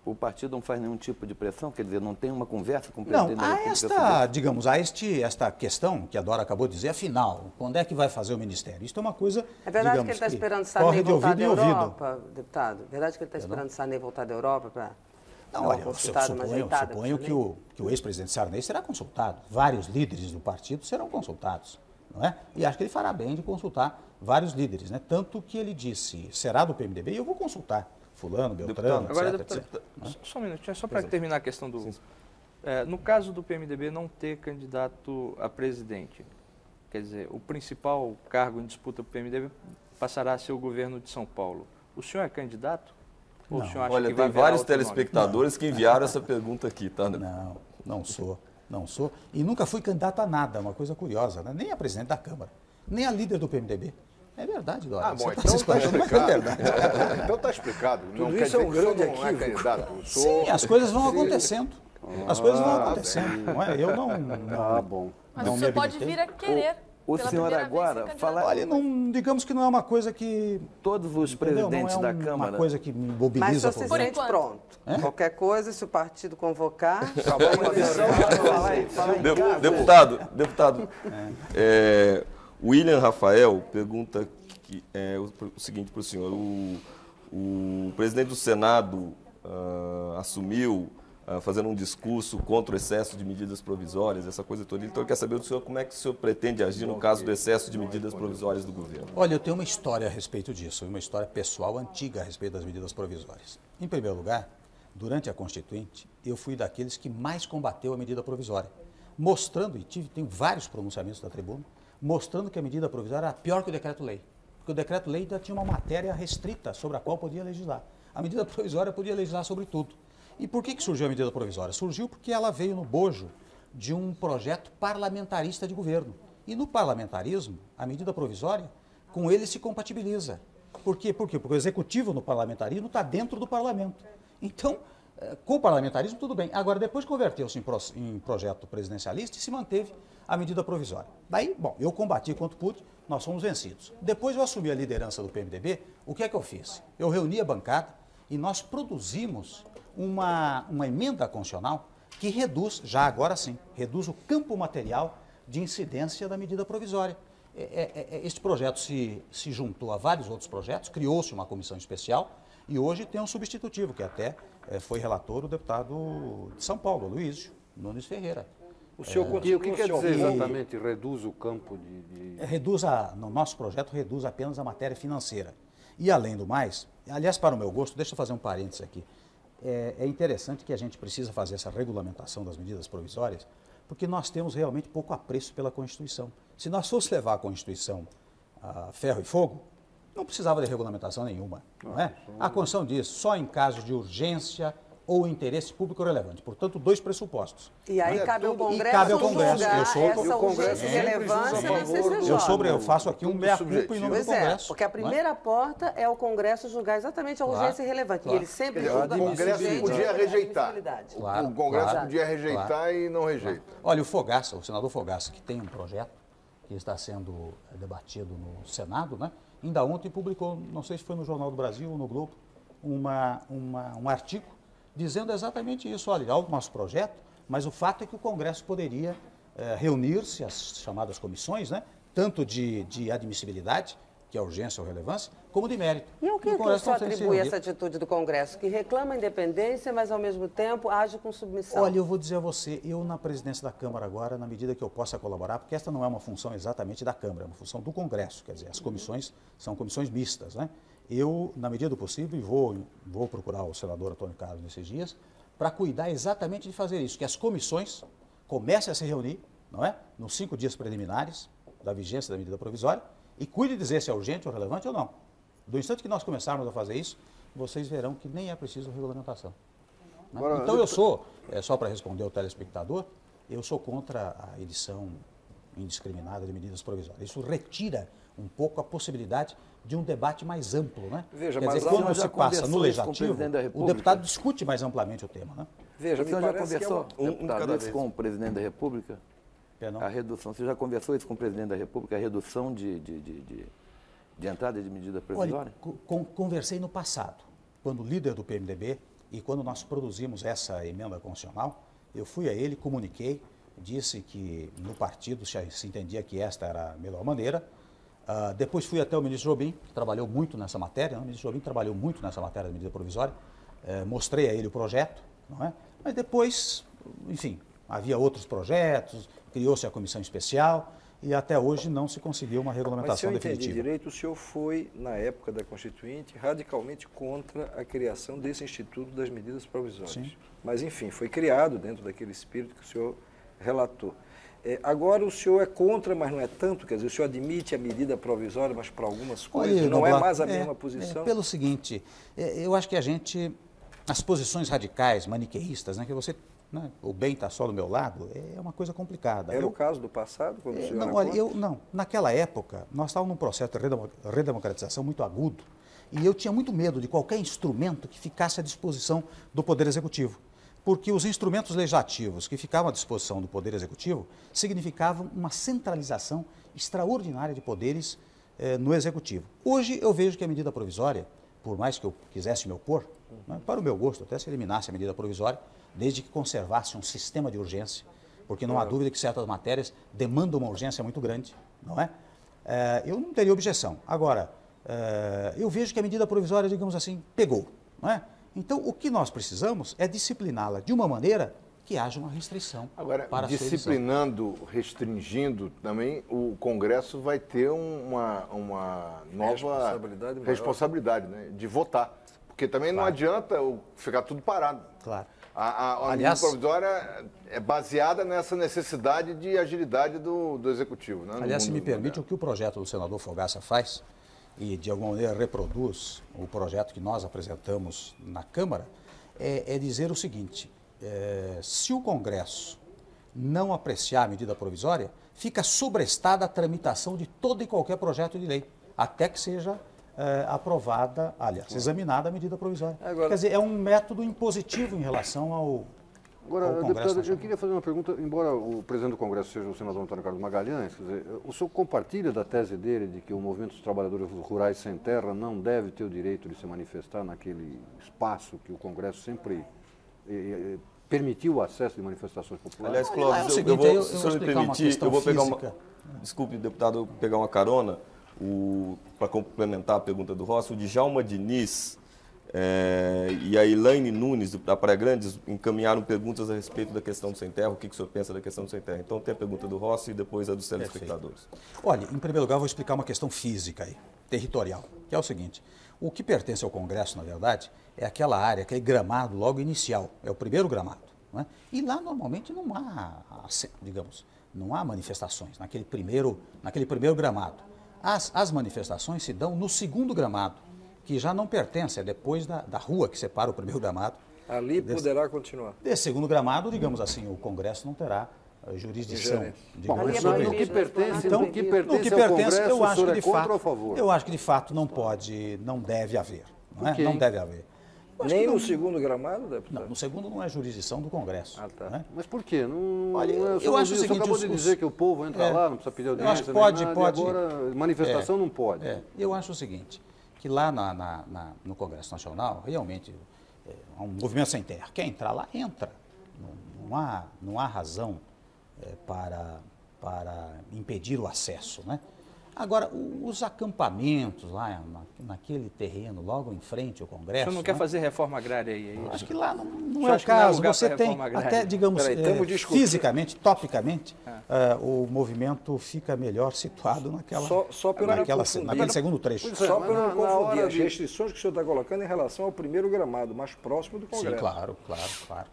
Speaker 7: O partido não faz nenhum tipo de pressão? Quer dizer, não tem uma conversa com o presidente da República?
Speaker 3: Esta questão que a Dora acabou de dizer, afinal, quando é que vai fazer o ministério? Isso é uma coisa,
Speaker 4: é verdade que ele está esperando Sarney voltar da Europa, deputado? É verdade que ele está esperando Sarney voltar da Europa para...
Speaker 3: Não, olha, eu suponho que o ex-presidente Sarney será consultado. Vários líderes do partido serão consultados, não é? E acho que ele fará bem de consultar vários líderes, né? Tanto que ele disse, será do PMDB e eu vou consultar fulano, Beltrano, etc.
Speaker 10: Só um minutinho, só para terminar a questão do... no caso do PMDB não ter candidato a presidente, quer dizer, o principal cargo em disputa para o PMDB passará a ser o governo de São Paulo. O senhor é candidato?
Speaker 1: Olha, tem vários telespectadores que enviaram essa pergunta aqui, tá?
Speaker 3: Não sou. E nunca fui candidato a nada, uma coisa curiosa, né? Nem a presidente da Câmara, nem a líder do PMDB. É verdade, Dora.
Speaker 6: Bom, então está explicado. Então está explicado.
Speaker 8: Tudo isso é um grande equívoco.
Speaker 3: Sim, as coisas vão acontecendo. As coisas vão acontecendo. Não é? Eu não...
Speaker 9: bom. Mas o senhor pode vir a querer.
Speaker 7: O senhor agora fala...
Speaker 3: Olha, digamos que não é uma coisa que...
Speaker 7: Todos os presidentes da Câmara...
Speaker 3: Não é uma coisa que me mobiliza.
Speaker 4: Mas se você se sente pronto. Qualquer coisa, se o partido convocar...
Speaker 1: Deputado, William Rafael pergunta o seguinte para o senhor. O presidente do Senado assumiu... fazendo um discurso contra o excesso de medidas provisórias, essa coisa toda. Então, eu quero saber do senhor como é que o senhor pretende agir no caso do excesso de medidas provisórias do governo.
Speaker 3: Olha, eu tenho uma história a respeito disso, uma história pessoal antiga a respeito das medidas provisórias. Em primeiro lugar, durante a Constituinte, eu fui daqueles que mais combateu a medida provisória, mostrando, e tenho vários pronunciamentos da tribuna, mostrando que a medida provisória era pior que o decreto-lei, porque o decreto-lei ainda tinha uma matéria restrita sobre a qual podia legislar. A medida provisória podia legislar sobre tudo. E por que surgiu a medida provisória? Surgiu porque ela veio no bojo de um projeto parlamentarista de governo. E no parlamentarismo, a medida provisória, com ele se compatibiliza. Por quê? Porque o executivo no parlamentarismo está dentro do parlamento. Então, com o parlamentarismo, tudo bem. Agora, depois converteu-se em projeto presidencialista e se manteve a medida provisória. Daí, bom, eu combati quanto pude, nós fomos vencidos. Depois eu assumi a liderança do PMDB, o que é que eu fiz? Eu reuni a bancada e nós produzimos uma emenda constitucional que reduz, já agora sim, reduz o campo material de incidência da medida provisória. Este projeto se juntou a vários outros projetos, criou-se uma comissão especial e hoje tem um substitutivo, que até foi relator o deputado de São Paulo, Luísio Nunes Ferreira.
Speaker 5: O senhor continua, o que quer dizer exatamente reduz o campo de...
Speaker 3: No nosso projeto, reduz apenas a matéria financeira. E além do mais, aliás, para o meu gosto, deixa eu fazer um parênteses aqui. É interessante que a gente precisa fazer essa regulamentação das medidas provisórias, porque nós temos realmente pouco apreço pela Constituição. Se nós fôssemos levar a Constituição a ferro e fogo, não precisava de regulamentação nenhuma. Não é? A Constituição diz só em casos de urgência ou interesse público relevante. Portanto, 2 pressupostos.
Speaker 4: E aí cabe ao Congresso julgar essa urgência e relevância no CCJ.
Speaker 3: Eu faço aqui um meia-culpa em nome do Congresso.
Speaker 4: Porque a primeira porta é o Congresso julgar exatamente a urgência e relevante. E ele sempre julga
Speaker 6: o Congresso podia rejeitar. O Congresso podia rejeitar e não rejeita.
Speaker 3: Olha, o senador Fogaça, que tem um projeto que está sendo debatido no Senado, né? Ainda ontem publicou, não sei se foi no Jornal do Brasil ou no Globo, um artigo dizendo exatamente isso. Olha, há o nosso projeto, mas o fato é que o Congresso poderia reunir-se, as chamadas comissões, né, tanto de admissibilidade, que é a urgência ou relevância, como de mérito.
Speaker 4: E o que o senhor atribui essa atitude do Congresso, que reclama a independência, mas ao mesmo tempo age com submissão?
Speaker 3: Olha, eu vou dizer a você, eu na presidência da Câmara agora, na medida que eu possa colaborar, porque esta não é uma função exatamente da Câmara, é uma função do Congresso, quer dizer, as comissões são comissões mistas, né? Eu, na medida do possível, vou procurar o senador Antônio Carlos nesses dias, para cuidar exatamente de fazer isso, que as comissões comecem a se reunir, não é? Nos 5 dias preliminares da vigência da medida provisória e cuide de dizer se é urgente ou relevante ou não. Do instante que nós começarmos a fazer isso, vocês verão que nem é preciso regulamentação. Né? Então eu sou, só para responder ao telespectador, eu sou contra a edição indiscriminada de medidas provisórias. Isso retira um pouco a possibilidade de um debate mais amplo, né?
Speaker 8: Veja,
Speaker 3: quer dizer, quando se passa no legislativo, o deputado discute mais amplamente o tema, né?
Speaker 7: Veja, o senhor já conversou com o presidente da República?
Speaker 3: Perdão?
Speaker 7: A redução, você já conversou isso com o presidente da República, a redução de entrada de medida provisória?
Speaker 3: Olha, conversei no passado, quando líder do PMDB e quando nós produzimos essa emenda constitucional, eu fui a ele, comuniquei, disse que no partido se entendia que esta era a melhor maneira. Depois fui até o ministro Jobim, que trabalhou muito nessa matéria, né? O ministro Jobim trabalhou muito nessa matéria da medida provisória, mostrei a ele o projeto, não é? Mas depois, enfim, havia outros projetos, criou-se a comissão especial e até hoje não se conseguiu uma regulamentação definitiva.
Speaker 8: Mas se eu entendi direito, o senhor foi, na época da Constituinte, radicalmente contra a criação desse Instituto das Medidas Provisórias.
Speaker 3: Sim.
Speaker 8: Mas, enfim, foi criado dentro daquele espírito que o senhor relatou. Agora o senhor é contra, mas não é tanto, quer dizer, o senhor admite a medida provisória, mas para algumas coisas não é mais a mesma posição?
Speaker 3: Pelo seguinte, eu acho que as posições radicais, maniqueístas, né, que você, né, o bem está só do meu lado, é uma coisa complicada.
Speaker 8: Era o caso do passado, quando o senhor
Speaker 3: não, olha, naquela época, nós estávamos num processo de redemocratização muito agudo e eu tinha muito medo de qualquer instrumento que ficasse à disposição do Poder Executivo. Porque os instrumentos legislativos que ficavam à disposição do Poder Executivo significavam uma centralização extraordinária de poderes no Executivo. Hoje eu vejo que a medida provisória, por mais que eu quisesse me opor, né, para o meu gosto, até se eliminasse a medida provisória, desde que conservasse um sistema de urgência, porque não há dúvida que certas matérias demandam uma urgência muito grande, não é? Eu não teria objeção. Agora, eu vejo que a medida provisória, digamos assim, pegou, não é? Então, o que nós precisamos é discipliná-la de uma maneira que haja uma restrição.
Speaker 6: Agora, disciplinando, restringindo, também o Congresso vai ter uma nova responsabilidade, né, de votar. Porque também não adianta ficar tudo parado.
Speaker 3: Claro.
Speaker 6: A medida provisória é baseada nessa necessidade de agilidade do Executivo. Né,
Speaker 3: aliás, se me permite, o que o projeto do senador Fogaça faz, e de alguma maneira reproduz o projeto que nós apresentamos na Câmara, é dizer o seguinte, se o Congresso não apreciar a medida provisória, fica sobrestada a tramitação de todo e qualquer projeto de lei, até que seja aprovada, aliás, examinada a medida provisória.
Speaker 8: Agora,
Speaker 3: quer dizer, é um método impositivo em relação ao
Speaker 5: deputado, eu queria fazer uma pergunta, embora o presidente do Congresso seja o senador Antônio Carlos Magalhães, quer dizer, o senhor compartilha da tese dele de que o movimento dos trabalhadores rurais sem terra não deve ter o direito de se manifestar naquele espaço que o Congresso sempre permitiu o acesso de manifestações populares?
Speaker 1: Aliás, Clóvis, se o senhor me permitir, eu vou pegar desculpe, deputado, eu vou pegar uma carona para complementar a pergunta do Rossi, o Djalma Diniz e a Elaine Nunes, da Praia Grande, encaminharam perguntas a respeito da questão do sem terra, o que o senhor pensa da questão do sem terra. Então tem a pergunta do Rossi e depois a dos telespectadores.
Speaker 3: Olha, em primeiro lugar, eu vou explicar uma questão física aí, territorial, que é o seguinte, o que pertence ao Congresso, na verdade, é aquela área, aquele gramado logo inicial, é o primeiro gramado, não é? E lá normalmente não há, digamos, não há manifestações naquele primeiro gramado. As manifestações se dão no segundo gramado, que já não pertence, é depois da rua que separa o primeiro gramado.
Speaker 8: Ali poderá continuar.
Speaker 3: Desse segundo gramado, digamos assim, o Congresso não terá jurisdição.
Speaker 5: No que pertence ao Congresso,
Speaker 3: eu acho
Speaker 5: o senhor é contra ou a favor?
Speaker 3: Eu acho que de fato não deve haver. Não deve haver.
Speaker 8: Nem no segundo gramado, deputado?
Speaker 3: Não, no segundo não é jurisdição do Congresso.
Speaker 5: Tá.
Speaker 3: Né?
Speaker 5: Mas por quê?
Speaker 3: Olha, eu acho o seguinte...
Speaker 5: Você acabou de dizer que o povo entra lá, não precisa pedir audiência,
Speaker 3: pode.
Speaker 5: Agora manifestação não pode.
Speaker 3: Eu acho o seguinte, que lá no Congresso Nacional, realmente, há um movimento sem terra. Quer entrar lá, entra. Não há razão para impedir o acesso, né? Agora, os acampamentos lá naquele terreno, logo em frente ao Congresso...
Speaker 10: O senhor não quer fazer reforma agrária aí, é isso?
Speaker 3: Acho que lá não é o caso. Você tem, até, digamos, fisicamente, topicamente, o movimento fica melhor situado naquele segundo trecho.
Speaker 8: Só para não confundir as restrições que o senhor está colocando em relação ao primeiro gramado, mais próximo do Congresso.
Speaker 3: Sim, claro,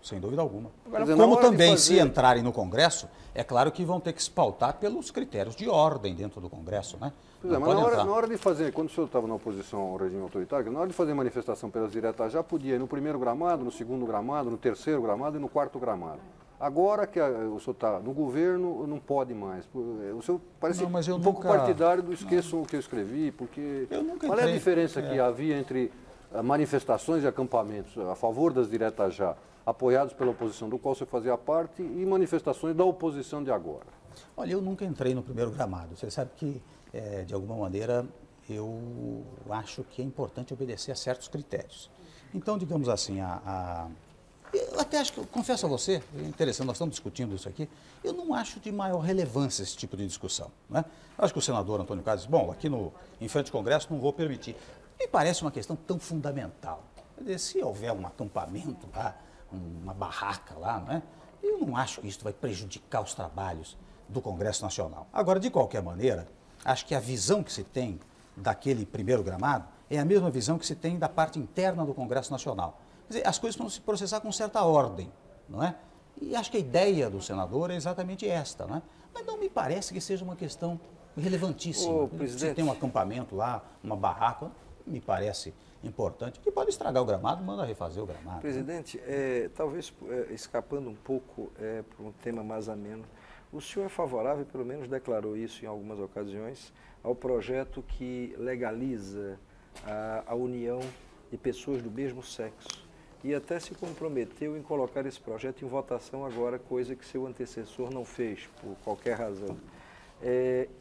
Speaker 3: sem dúvida alguma. Agora, como também, se entrarem no Congresso, é claro que vão ter que se pautar pelos critérios de ordem dentro do Congresso, né?
Speaker 5: Pois é, mas na hora de fazer, quando o senhor estava na oposição ao regime autoritário, na hora de fazer manifestação pelas diretas já podia ir no primeiro gramado, no segundo gramado, no terceiro gramado e no quarto gramado. Agora que o senhor está no governo, não pode mais. O senhor parece um pouco partidário do esqueçam o que eu escrevi, porque qual é a diferença que havia entre manifestações e acampamentos a favor das diretas já, apoiados pela oposição, do qual você fazia parte, e manifestações da oposição de agora?
Speaker 3: Olha, eu nunca entrei no primeiro gramado. Você sabe que, de alguma maneira, eu acho que é importante obedecer a certos critérios. Então, digamos assim, eu até acho que, confesso a você, é interessante, nós estamos discutindo isso aqui, eu não acho de maior relevância esse tipo de discussão, né? Acho que o senador Antônio Carlos diz, bom, aqui em frente ao Congresso não vou permitir. Me parece uma questão tão fundamental. Quer dizer, se houver um acampamento lá, uma barraca lá, né? Eu não acho que isso vai prejudicar os trabalhos do Congresso Nacional. Agora, de qualquer maneira, acho que a visão que se tem daquele primeiro gramado é a mesma visão que se tem da parte interna do Congresso Nacional. Quer dizer, as coisas vão se processar com certa ordem, não é? E acho que a ideia do senador é exatamente esta, não é? Mas não me parece que seja uma questão relevantíssima. Se tem um acampamento lá, uma barraca, me parece importante, que pode estragar o gramado, manda refazer o gramado.
Speaker 8: Presidente, talvez escapando um pouco para um tema mais ameno, o senhor é favorável, pelo menos declarou isso em algumas ocasiões, ao projeto que legaliza a união de pessoas do mesmo sexo e até se comprometeu em colocar esse projeto em votação agora, coisa que seu antecessor não fez, por qualquer razão.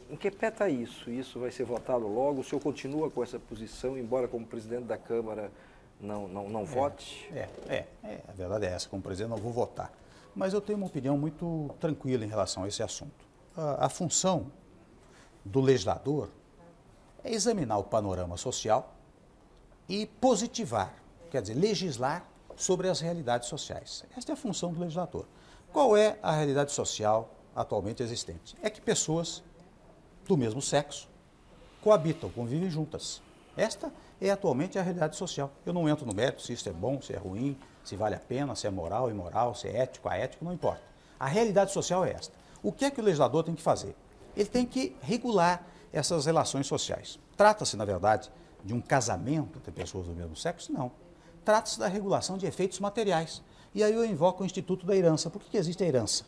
Speaker 8: Em que pé está isso? Isso vai ser votado logo? O senhor continua com essa posição, embora como presidente da Câmara não vote?
Speaker 3: A verdade é essa, como presidente não vou votar. Mas eu tenho uma opinião muito tranquila em relação a esse assunto. A função do legislador é examinar o panorama social e positivar, quer dizer, legislar sobre as realidades sociais. Esta é a função do legislador. Qual é a realidade social atualmente existente? É que pessoas do mesmo sexo coabitam, convivem juntas. Esta é atualmente a realidade social. Eu não entro no mérito se isso é bom, se é ruim, se vale a pena, se é moral, imoral, se é ético, aético, não importa. A realidade social é esta. O que é que o legislador tem que fazer? Ele tem que regular essas relações sociais. Trata-se, na verdade, de um casamento entre pessoas do mesmo sexo? Não. Trata-se da regulação de efeitos materiais. E aí eu invoco o Instituto da Herança. Por que existe a herança?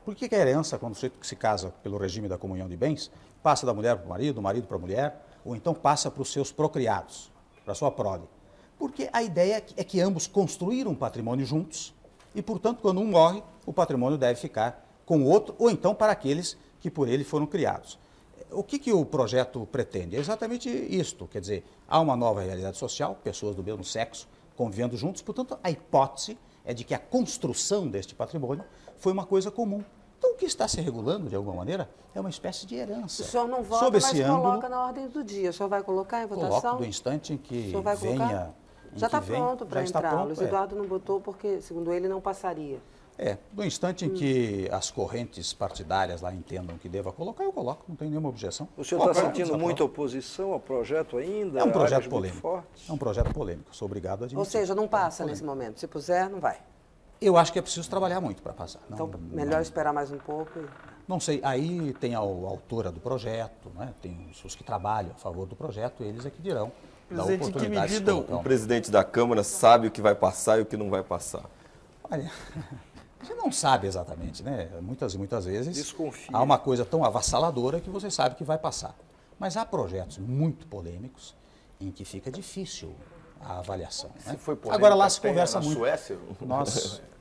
Speaker 3: Por que a herança, quando o sujeito se casa pelo regime da comunhão de bens, passa da mulher para o marido, do marido para a mulher, ou então passa para os seus procriados, para a sua prole? Porque a ideia é que ambos construíram um patrimônio juntos e, portanto, quando um morre, o patrimônio deve ficar com o outro, ou então para aqueles que por ele foram criados. O que o projeto pretende? É exatamente isto, quer dizer, há uma nova realidade social, pessoas do mesmo sexo convivendo juntos, portanto, a hipótese é de que a construção deste patrimônio foi uma coisa comum. Então, o que está se regulando, de alguma maneira, é uma espécie de herança.
Speaker 4: O senhor não vota, mas coloca na ordem do dia. O senhor vai colocar em votação?
Speaker 3: Coloco do instante em que venha...
Speaker 4: Já está pronto para entrar. O Luiz Eduardo não botou porque, segundo ele, não passaria.
Speaker 3: Do instante em que as correntes partidárias lá entendam que deva colocar, eu coloco, não tem nenhuma objeção.
Speaker 8: O senhor está sentindo muita oposição ao projeto ainda?
Speaker 3: É um projeto polêmico. É um projeto polêmico, sou obrigado a admitir.
Speaker 4: Ou seja, não passa nesse momento. Se puser, não vai.
Speaker 3: Eu acho que é preciso trabalhar muito para passar.
Speaker 4: Então, melhor esperar mais um pouco.
Speaker 3: Não sei, aí tem a autora do projeto, né? Tem os que trabalham a favor do projeto, eles é que dirão.
Speaker 1: Presidente, em que medida o presidente da Câmara sabe o que vai passar e o que não vai passar?
Speaker 3: Olha, a gente não sabe exatamente, né? Muitas vezes
Speaker 8: desconfia.
Speaker 3: Há uma coisa tão avassaladora que você sabe que vai passar. Mas há projetos muito polêmicos em que fica difícil a avaliação. Né? Agora lá se conversa muito.
Speaker 6: Suécia?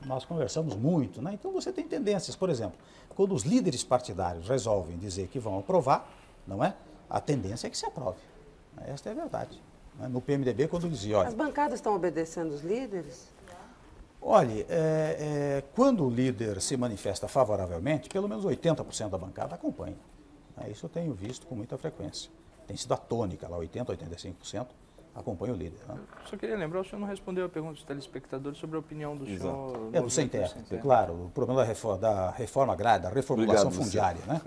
Speaker 3: Nós conversamos muito, né? Então você tem tendências, por exemplo, quando os líderes partidários resolvem dizer que vão aprovar, não é? A tendência é que se aprove. Esta é a verdade. No PMDB, quando dizia, olha...
Speaker 4: As bancadas estão obedecendo os líderes?
Speaker 3: Olha, quando o líder se manifesta favoravelmente, pelo menos 80% da bancada acompanha. Isso eu tenho visto com muita frequência. Tem sido a tônica, lá 80%, 85%, acompanha o líder. Né?
Speaker 10: Só queria lembrar, o senhor não respondeu a pergunta dos telespectadores sobre a opinião do senhor...
Speaker 3: Do Sem Terra, claro, o problema da reforma agrária, da reformulação fundiária. Né?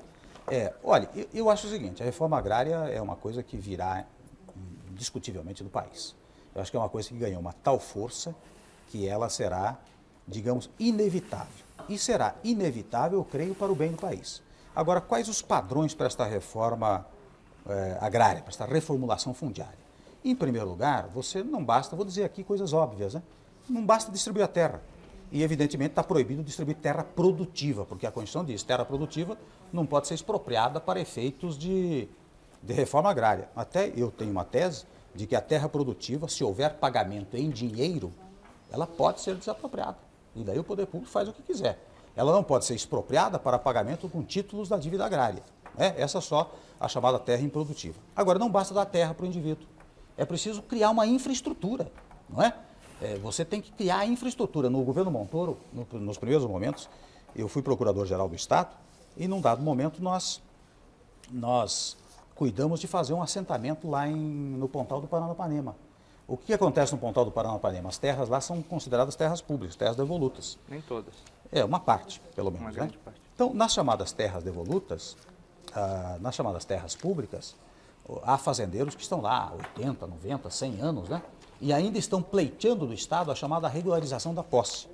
Speaker 3: Olha, eu acho o seguinte, a reforma agrária é uma coisa que virá indiscutivelmente do país. Eu acho que é uma coisa que ganhou uma tal força que ela será, digamos, inevitável. E será inevitável, eu creio, para o bem do país. Agora, quais os padrões para esta reforma agrária, para esta reformulação fundiária? Em primeiro lugar, você não basta, vou dizer aqui coisas óbvias, né? Não basta distribuir a terra. E, evidentemente, está proibido distribuir terra produtiva, porque a Constituição diz que terra produtiva não pode ser expropriada para efeitos de reforma agrária. Até eu tenho uma tese de que a terra produtiva, se houver pagamento em dinheiro, ela pode ser desapropriada. E daí o poder público faz o que quiser. Ela não pode ser expropriada para pagamento com títulos da dívida agrária. Essa só a chamada terra improdutiva. Agora, não basta dar terra para o indivíduo. É preciso criar uma infraestrutura, não é? Você tem que criar a infraestrutura. No governo Montoro, nos primeiros momentos, eu fui procurador-geral do Estado e, num dado momento, nós cuidamos de fazer um assentamento lá no Pontal do Paranapanema. O que acontece no Pontal do Paranapanema? As terras lá são consideradas terras públicas, terras devolutas.
Speaker 10: Nem todas.
Speaker 3: Uma parte, pelo menos.
Speaker 10: Uma grande parte.
Speaker 3: Então, nas chamadas terras devolutas, nas chamadas terras públicas, há fazendeiros que estão lá 80, 90, 100 anos, né? E ainda estão pleiteando do Estado a chamada regularização da posse.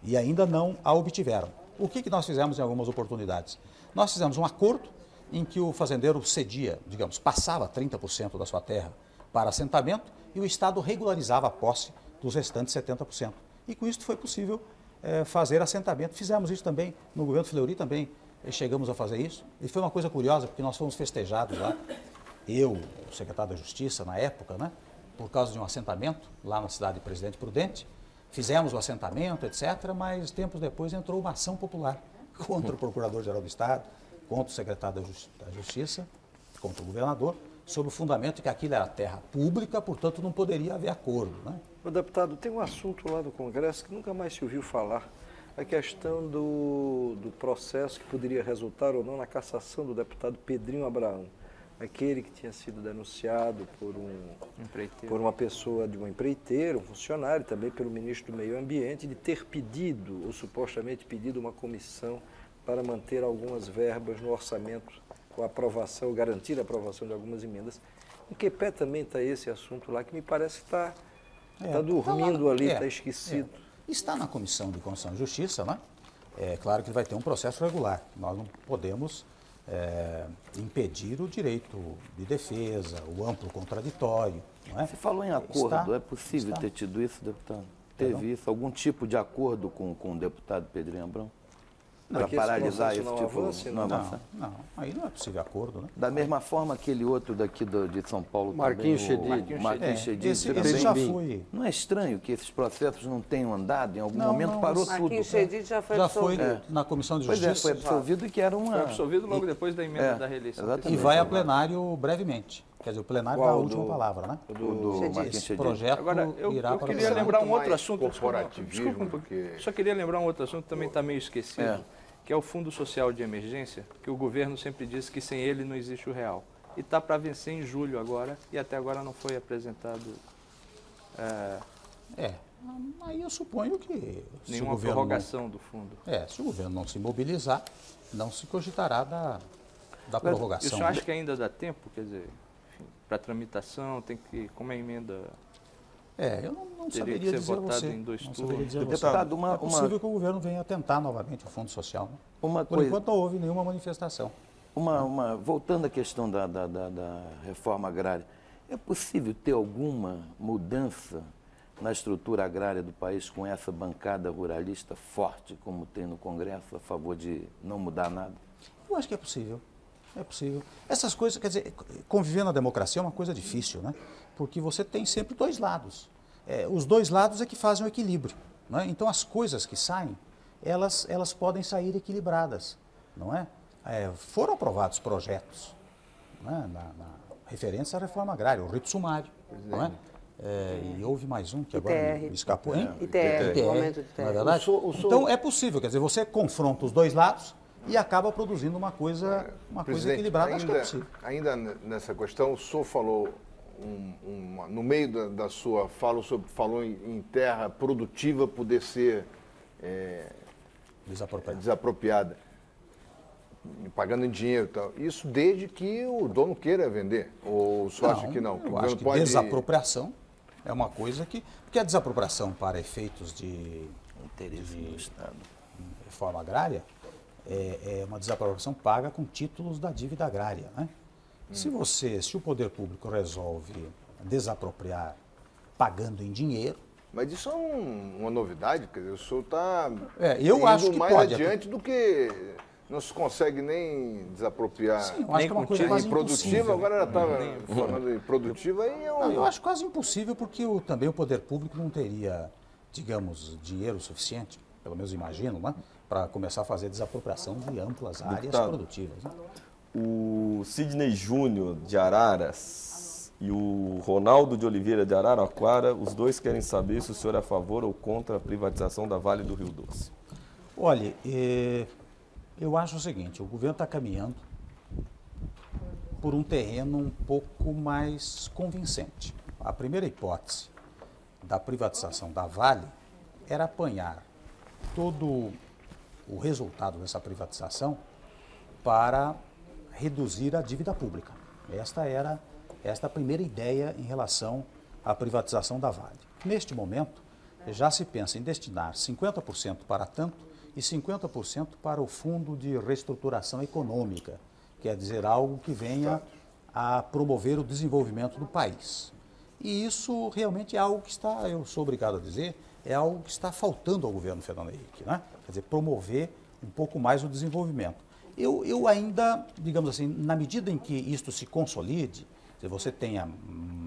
Speaker 3: E ainda não a obtiveram. O que nós fizemos em algumas oportunidades? Nós fizemos um acordo em que o fazendeiro cedia, digamos, passava 30% da sua terra para assentamento e o Estado regularizava a posse dos restantes 70%. E com isso foi possível fazer assentamento. Fizemos isso também no governo Fleury, também chegamos a fazer isso. E foi uma coisa curiosa, porque nós fomos festejados lá, eu, o secretário da Justiça na época, né, por causa de um assentamento lá na cidade de Presidente Prudente. Fizemos o assentamento, etc., mas tempos depois entrou uma ação popular contra o Procurador-Geral do Estado, contra o secretário da Justiça, contra o governador, sob o fundamento de que aquilo era terra pública, portanto não poderia haver acordo. Né?
Speaker 8: O deputado, tem um assunto lá no Congresso que nunca mais se ouviu falar, a questão do processo que poderia resultar ou não na cassação do deputado Pedrinho Abraão, aquele que tinha sido denunciado por uma pessoa de uma empreiteira, um funcionário, também pelo ministro do Meio Ambiente, de ter pedido, ou supostamente pedido, uma comissão para manter algumas verbas no orçamento, com aprovação, garantir a aprovação de algumas emendas. Em que pé também está esse assunto lá, que me parece que está dormindo ali, está esquecido.
Speaker 3: Está na Comissão de Constituição e Justiça, né? É claro que vai ter um processo regular. Nós não podemos impedir o direito de defesa, o amplo contraditório. Não é?
Speaker 7: Você falou em acordo, é possível ter tido isso, deputado? Teve isso? Algum tipo de acordo com o deputado Pedrinho Abraão? Para paralisar esse tipo
Speaker 3: não, aí não é possível acordo, né?
Speaker 7: Da mesma forma aquele outro daqui de São Paulo,
Speaker 5: Marquinhos
Speaker 7: Chedid.
Speaker 3: Esse já foi.
Speaker 7: Não é estranho que esses processos não tenham andado? Em algum momento parou tudo.
Speaker 4: Marquinhos Chedid já foi absolvido.
Speaker 3: Na Comissão de Justiça.
Speaker 7: Pois foi absolvido e que era uma...
Speaker 10: Foi absolvido logo depois da emenda da reeleição.
Speaker 3: E vai a plenário brevemente. Quer dizer, o plenário é a última palavra, né?
Speaker 7: Esse
Speaker 3: projeto
Speaker 10: Agora, eu queria lembrar um outro assunto. Desculpa,
Speaker 6: porque...
Speaker 10: Só queria lembrar um outro assunto que também está meio esquecido. Que é o Fundo Social de Emergência, que o governo sempre disse que sem ele não existe o real. E está para vencer em julho agora, e até agora não foi apresentado...
Speaker 3: Aí eu suponho que...
Speaker 10: Nenhuma prorrogação do fundo.
Speaker 3: Se o governo não se mobilizar, não se cogitará da prorrogação.
Speaker 10: E o senhor acha que ainda dá tempo? Quer dizer, para tramitação, tem que... Como é a emenda...
Speaker 3: Eu não saberia dizer a você.
Speaker 10: Em dois turnos.
Speaker 3: Deputado, é possível que o governo venha tentar novamente o Fundo Social. Né? Por enquanto não houve nenhuma manifestação.
Speaker 7: Voltando à questão da reforma agrária, é possível ter alguma mudança na estrutura agrária do país com essa bancada ruralista forte, como tem no Congresso, a favor de não mudar nada?
Speaker 3: Eu acho que é possível. É possível. Essas coisas, quer dizer, conviver na democracia é uma coisa difícil, né? Porque você tem sempre dois lados. Os dois lados é que fazem o equilíbrio. Não é? Então, as coisas que saem, elas podem sair equilibradas. Não é? Foram aprovados projetos, né, na referência à reforma agrária, o rito sumário. Não é? E houve mais um que agora me escapou, hein?
Speaker 4: ITR,
Speaker 3: não é verdade? Então, é possível, quer dizer, você confronta os dois lados e acaba produzindo uma coisa equilibrada. Acho que é possível.
Speaker 6: Ainda nessa questão, o senhor falou, no meio da sua fala, o senhor falou em terra produtiva poder ser desapropriada, pagando em dinheiro e tal. Isso desde que o dono queira vender? Ou o senhor acha que não?
Speaker 3: Eu acho que desapropriação é uma coisa que... Porque a desapropriação para efeitos de
Speaker 7: interesse do Estado,
Speaker 3: reforma agrária, é uma desapropriação paga com títulos da dívida agrária, né? Se o poder público resolve desapropriar pagando em dinheiro...
Speaker 6: Mas isso é uma novidade, quer dizer, o senhor está
Speaker 3: indo
Speaker 6: mais adiante do que não se consegue nem desapropriar.
Speaker 3: Sim, eu acho que é uma coisa quase
Speaker 6: impossível. Agora ela estava falando em produtiva e
Speaker 3: eu acho quase impossível porque também o poder público não teria, digamos, dinheiro suficiente, pelo menos imagino, né, para começar a fazer desapropriação de amplas áreas produtivas. Né?
Speaker 1: O Sidney Júnior de Araras e o Ronaldo de Oliveira de Araraquara, os dois querem saber se o senhor é a favor ou contra a privatização da Vale do Rio Doce.
Speaker 3: Olha, eu acho o seguinte, o governo está caminhando por um terreno um pouco mais convincente. A primeira hipótese da privatização da Vale era apanhar todo o resultado dessa privatização para reduzir a dívida pública. Esta era a primeira ideia em relação à privatização da Vale. Neste momento, já se pensa em destinar 50% para tanto e 50% para o Fundo de Reestruturação Econômica, quer dizer, algo que venha a promover o desenvolvimento do país. E isso realmente é algo que está, eu sou obrigado a dizer, é algo que está faltando ao governo Fernando Henrique, né? Quer dizer, promover um pouco mais o desenvolvimento. Eu ainda, digamos assim, na medida em que isto se consolide, se você tenha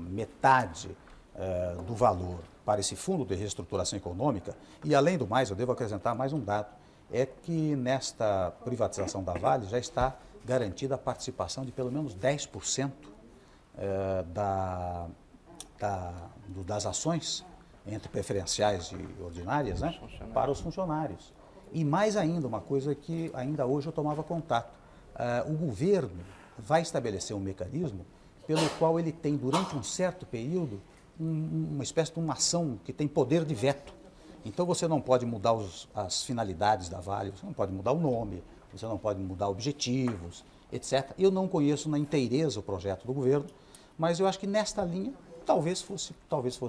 Speaker 3: metade do valor para esse fundo de reestruturação econômica, e além do mais, eu devo acrescentar mais um dado, é que nesta privatização da Vale já está garantida a participação de pelo menos 10% das ações, entre preferenciais e ordinárias, né, para os funcionários. E mais ainda, uma coisa que ainda hoje eu tomava contato, o governo vai estabelecer um mecanismo pelo qual ele tem, durante um certo período, uma espécie de uma ação que tem poder de veto. Então você não pode mudar as finalidades da Vale, você não pode mudar o nome, você não pode mudar objetivos, etc. Eu não conheço na inteireza o projeto do governo, mas eu acho que nesta linha talvez fosse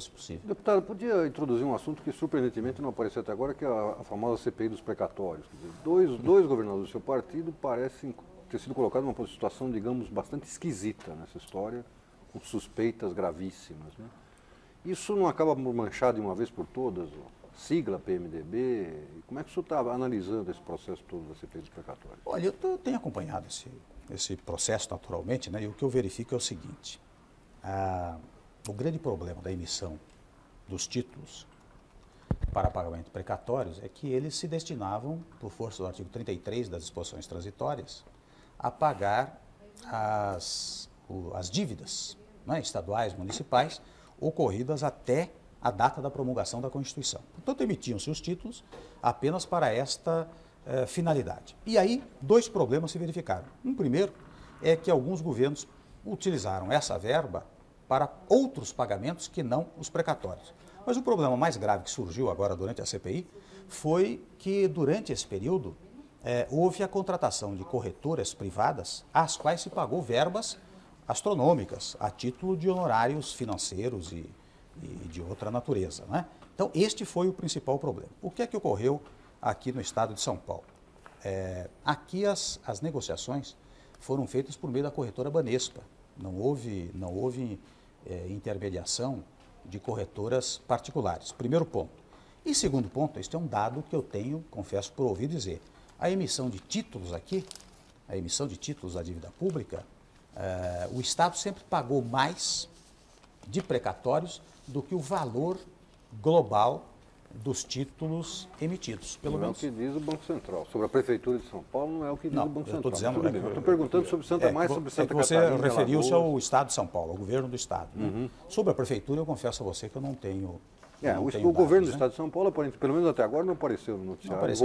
Speaker 3: possível.
Speaker 5: Deputado, podia introduzir um assunto que surpreendentemente não apareceu até agora, que é a famosa CPI dos precatórios. Quer dizer, dois governadores do seu partido parecem ter sido colocados numa situação, digamos, bastante esquisita nessa história, com suspeitas gravíssimas, né? Isso não acaba manchado de uma vez por todas? Sigla PMDB? Como é que o senhor está analisando esse processo todo da CPI dos precatórios?
Speaker 3: Olha, eu tenho acompanhado esse processo naturalmente, né? E o que eu verifico é o seguinte, o grande problema da emissão dos títulos para pagamento de precatórios é que eles se destinavam, por força do artigo 33 das disposições transitórias, a pagar as dívidas, né, estaduais, municipais, ocorridas até a data da promulgação da Constituição. Portanto, emitiam-se os títulos apenas para esta finalidade. E aí, dois problemas se verificaram. Um primeiro é que alguns governos utilizaram essa verba para outros pagamentos que não os precatórios. Mas o problema mais grave que surgiu agora durante a CPI foi que, durante esse período, houve a contratação de corretoras privadas às quais se pagou verbas astronômicas a título de honorários financeiros e de outra natureza, né? Então, este foi o principal problema. O que é que ocorreu aqui no estado de São Paulo? Aqui as negociações foram feitas por meio da corretora Banespa. Não houve intermediação de corretoras particulares. Primeiro ponto. E segundo ponto, este é um dado que eu tenho, confesso por ouvir dizer, a emissão de títulos aqui, a emissão de títulos da dívida pública, o Estado sempre pagou mais de precatórios do que o valor global dos títulos emitidos. Pelo menos.
Speaker 5: É o que diz o Banco Central. Sobre a Prefeitura de São Paulo não é o que diz o Banco Central.
Speaker 3: Eu
Speaker 5: estou perguntando sobre Santa Catarina.
Speaker 3: Você referiu-se ao Estado de São Paulo, ao governo do Estado. Né? Sobre a Prefeitura, eu confesso a você que eu não tenho
Speaker 5: O governo do Estado de São Paulo, pelo menos até agora, não apareceu no noticiário.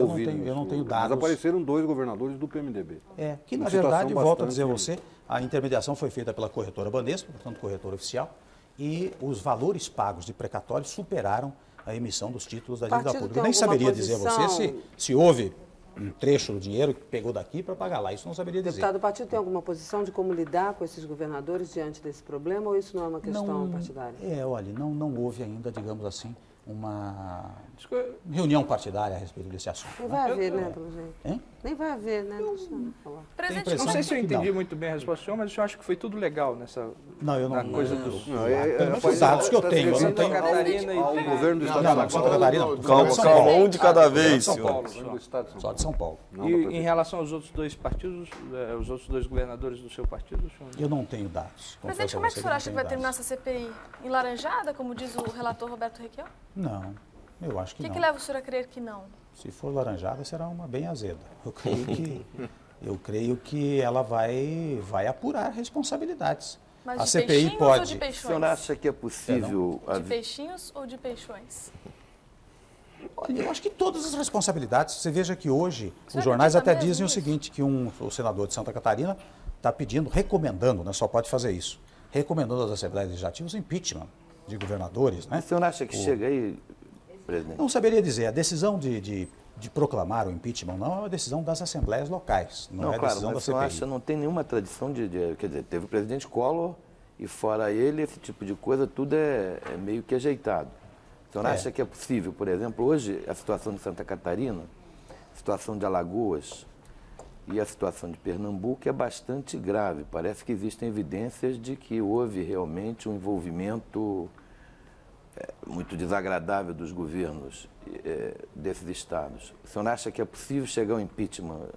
Speaker 3: Eu não tenho dados.
Speaker 5: Mas apareceram 2 governadores do PMDB.
Speaker 3: Que na verdade, volto a dizer a você, a intermediação foi feita pela corretora Banespa, portanto, corretora oficial, e os valores pagos de precatórios superaram a emissão dos títulos da dívida pública. Eu nem saberia dizer a você se houve um trecho do dinheiro que pegou daqui para pagar lá. Isso não saberia dizer.
Speaker 4: Deputado, o partido tem alguma posição de como lidar com esses governadores diante desse problema ou isso não é uma questão partidária?
Speaker 3: Olha, não houve ainda, digamos assim, uma reunião partidária a respeito desse assunto.
Speaker 4: Nem vai haver, né, pelo jeito? Nem vai haver, né?
Speaker 10: Presidente, não sei se eu entendi muito bem a resposta do senhor, mas o senhor acha que foi tudo legal nessa coisa dos...
Speaker 3: Os dados que eu tenho, eu não tenho...
Speaker 5: O governo do Estado
Speaker 3: de Santa Catarina.
Speaker 1: Calma, um de cada vez, senhor.
Speaker 3: Só de São Paulo.
Speaker 10: E em relação aos outros 2 partidos, os outros 2 governadores do seu partido, senhor?
Speaker 3: Eu não tenho dados.
Speaker 9: Presidente, como é que o senhor acha que vai terminar essa CPI? Enlaranjada, como diz o relator Roberto Requião?
Speaker 3: Não, eu acho que não.
Speaker 9: O que leva o senhor a crer que não?
Speaker 3: Se for laranjada, será uma bem azeda. Eu creio que ela vai apurar responsabilidades.
Speaker 9: Mas
Speaker 3: a
Speaker 9: de
Speaker 3: CPI pode.
Speaker 9: Ou de peixões?
Speaker 7: O senhor acha que é possível...
Speaker 9: De peixinhos ou de peixões?
Speaker 3: Olha, eu acho que todas as responsabilidades. Você veja que hoje os jornais até dizem o seguinte, que o senador de Santa Catarina está pedindo, recomendando, né, só pode fazer isso, recomendando às Assembleias Legislativas o impeachment de governadores. Né?
Speaker 7: O senhor acha que chega aí, presidente?
Speaker 3: Não saberia dizer. A decisão de proclamar o impeachment não é uma decisão das Assembleias locais, não é
Speaker 7: claro,
Speaker 3: decisão da
Speaker 7: mas
Speaker 3: CPI.
Speaker 7: O senhor acha, não tem nenhuma tradição quer dizer, teve o presidente Collor e fora ele, esse tipo de coisa, tudo é meio que ajeitado. O senhor acha que é possível, por exemplo, hoje a situação de Santa Catarina, a situação de Alagoas e a situação de Pernambuco é bastante grave. Parece que existem evidências de que houve realmente um envolvimento muito desagradável dos governos desses estados. O senhor acha que é possível chegar ao impeachment?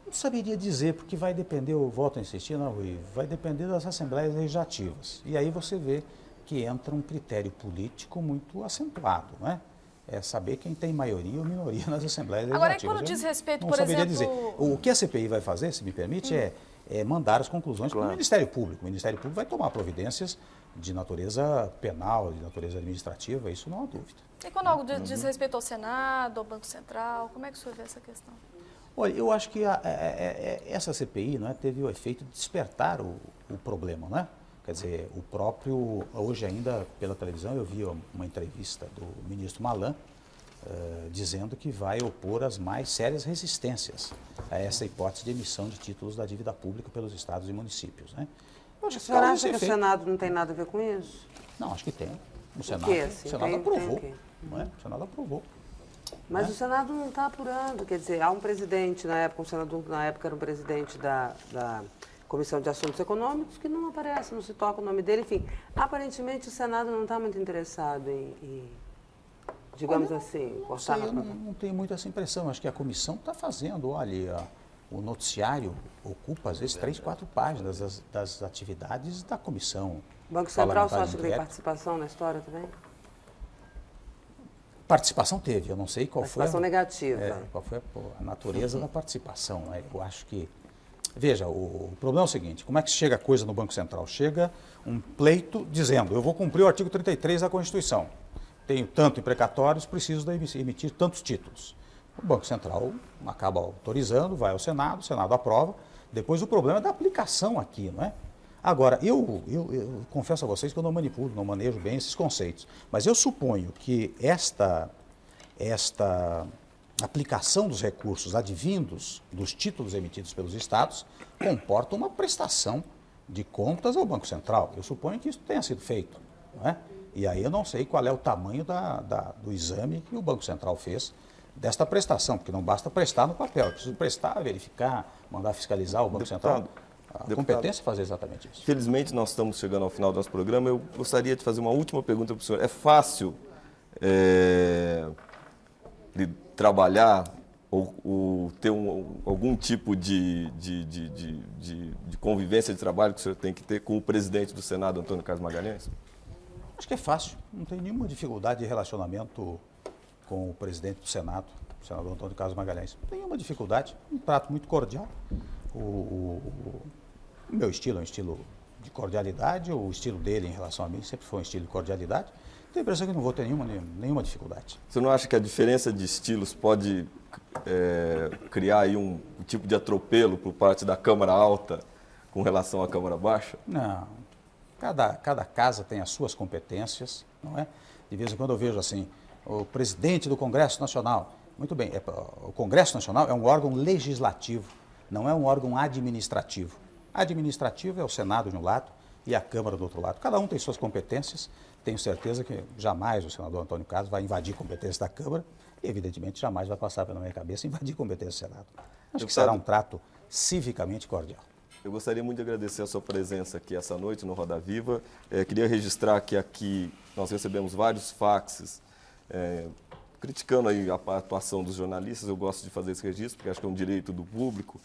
Speaker 3: Não saberia dizer, porque vai depender, eu volto a insistir, não, Rui, vai depender das Assembleias Legislativas. E aí você vê que entra um critério político muito acentuado, não é? É saber quem tem maioria ou minoria nas Assembleias Legislativas.
Speaker 9: Agora, quando diz respeito,
Speaker 3: por exemplo... dizer. O que a CPI vai fazer, se me permite, é mandar as conclusões para o Ministério Público. O Ministério Público vai tomar providências de natureza penal, de natureza administrativa, isso não há dúvida.
Speaker 9: E quando algo diz respeito ao Senado, ao Banco Central, como é que o senhor vê essa questão?
Speaker 3: Olha, eu acho que essa CPI teve o efeito de despertar o problema, né? Quer dizer, hoje ainda pela televisão eu vi uma entrevista do ministro Malan dizendo que vai opor as mais sérias resistências a essa hipótese de emissão de títulos da dívida pública pelos estados e municípios, né?
Speaker 4: O senhor acha que o Senado não tem nada a ver com isso?
Speaker 3: Não, acho que tem. O Senado aprovou. Não é? O Senado aprovou.
Speaker 4: Mas o Senado não está apurando. Quer dizer, há um presidente na época, um senador na época era um presidente da Comissão de Assuntos Econômicos que não aparece, não se toca o nome dele. Enfim, aparentemente o Senado não está muito interessado em digamos assim, cortar.
Speaker 3: Eu não tenho muito essa impressão. Acho que a comissão está fazendo, olha, o noticiário ocupa às vezes 3, 4 páginas das atividades da comissão.
Speaker 4: O Banco Central só acha que tem participação na história também?
Speaker 3: Participação teve, eu não sei qual foi.
Speaker 4: Participação negativa.
Speaker 3: Qual foi a natureza da participação. Eu acho que. Veja, o problema é o seguinte: como é que chega a coisa no Banco Central? Chega um pleito dizendo: eu vou cumprir o artigo 33 da Constituição. Tenho tanto em precatórios, preciso emitir tantos títulos. O Banco Central acaba autorizando, vai ao Senado, o Senado aprova. Depois o problema é da aplicação aqui, não é? Agora, eu confesso a vocês que eu não manipulo, não manejo bem esses conceitos. Mas eu suponho que esta aplicação dos recursos advindos dos títulos emitidos pelos estados comporta uma prestação de contas ao Banco Central. Eu suponho que isso tenha sido feito, não é? E aí eu não sei qual é o tamanho do exame que o Banco Central fez desta prestação, porque não basta prestar no papel, é preciso prestar, verificar, mandar fiscalizar o Banco Central. A competência é fazer exatamente isso.
Speaker 1: Felizmente nós estamos chegando ao final do nosso programa. Eu gostaria de fazer uma última pergunta para o senhor. É fácil de trabalhar ou ter algum tipo de convivência de trabalho que o senhor tem que ter com o presidente do Senado, Antônio Carlos Magalhães?
Speaker 3: Acho que é fácil. Não tem nenhuma dificuldade de relacionamento com o presidente do Senado, o senador Antônio Carlos Magalhães. Não tem nenhuma dificuldade. Um trato muito cordial. O meu estilo é um estilo de cordialidade, o estilo dele em relação a mim sempre foi um estilo de cordialidade. Tenho a impressão que não vou ter nenhuma dificuldade.
Speaker 1: Você não acha que a diferença de estilos pode criar aí um tipo de atropelo por parte da Câmara Alta com relação à Câmara Baixa?
Speaker 3: Não. Cada casa tem as suas competências, não é? De vez em quando eu vejo assim, o presidente do Congresso Nacional. Muito bem, o Congresso Nacional é um órgão legislativo, não é um órgão administrativo. Administrativo é o Senado de um lado e a Câmara do outro lado. Cada um tem suas competências. Tenho certeza que jamais o senador Antônio Carlos vai invadir competências da Câmara e, evidentemente, jamais vai passar pela minha cabeça invadir competências do Senado. Acho que será um trato civicamente cordial.
Speaker 1: Eu gostaria muito de agradecer a sua presença aqui essa noite no Roda Viva. Queria registrar que aqui nós recebemos vários faxes criticando aí a atuação dos jornalistas. Eu gosto de fazer esse registro porque acho que é um direito do público,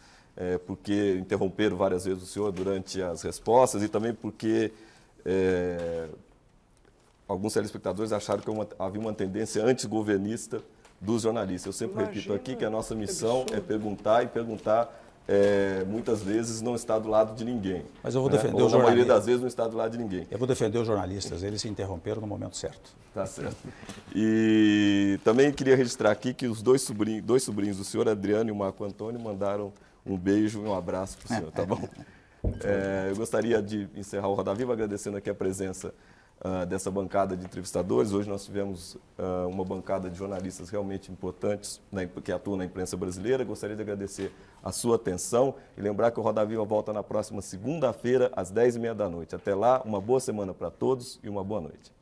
Speaker 1: porque interromperam várias vezes o senhor durante as respostas e também porque alguns telespectadores acharam que havia uma tendência antigovernista dos jornalistas. Eu sempre repito aqui que a nossa missão é perguntar e perguntar muitas vezes não está do lado de ninguém.
Speaker 3: Mas eu vou defender os
Speaker 1: jornalistas. Na maioria das vezes não está do lado de ninguém.
Speaker 3: Eu vou defender os jornalistas, eles se interromperam no momento certo.
Speaker 1: Tá certo. E também queria registrar aqui que os dois sobrinhos do senhor, Adriano e o Marco Antônio, mandaram um beijo e um abraço para o senhor, tá bom? Eu gostaria de encerrar o Roda Viva agradecendo aqui a presença dessa bancada de entrevistadores. Hoje nós tivemos uma bancada de jornalistas realmente importantes que atuam na imprensa brasileira. Gostaria de agradecer a sua atenção e lembrar que o Roda Viva volta na próxima segunda-feira, às 10h30 da noite. Até lá, uma boa semana para todos e uma boa noite.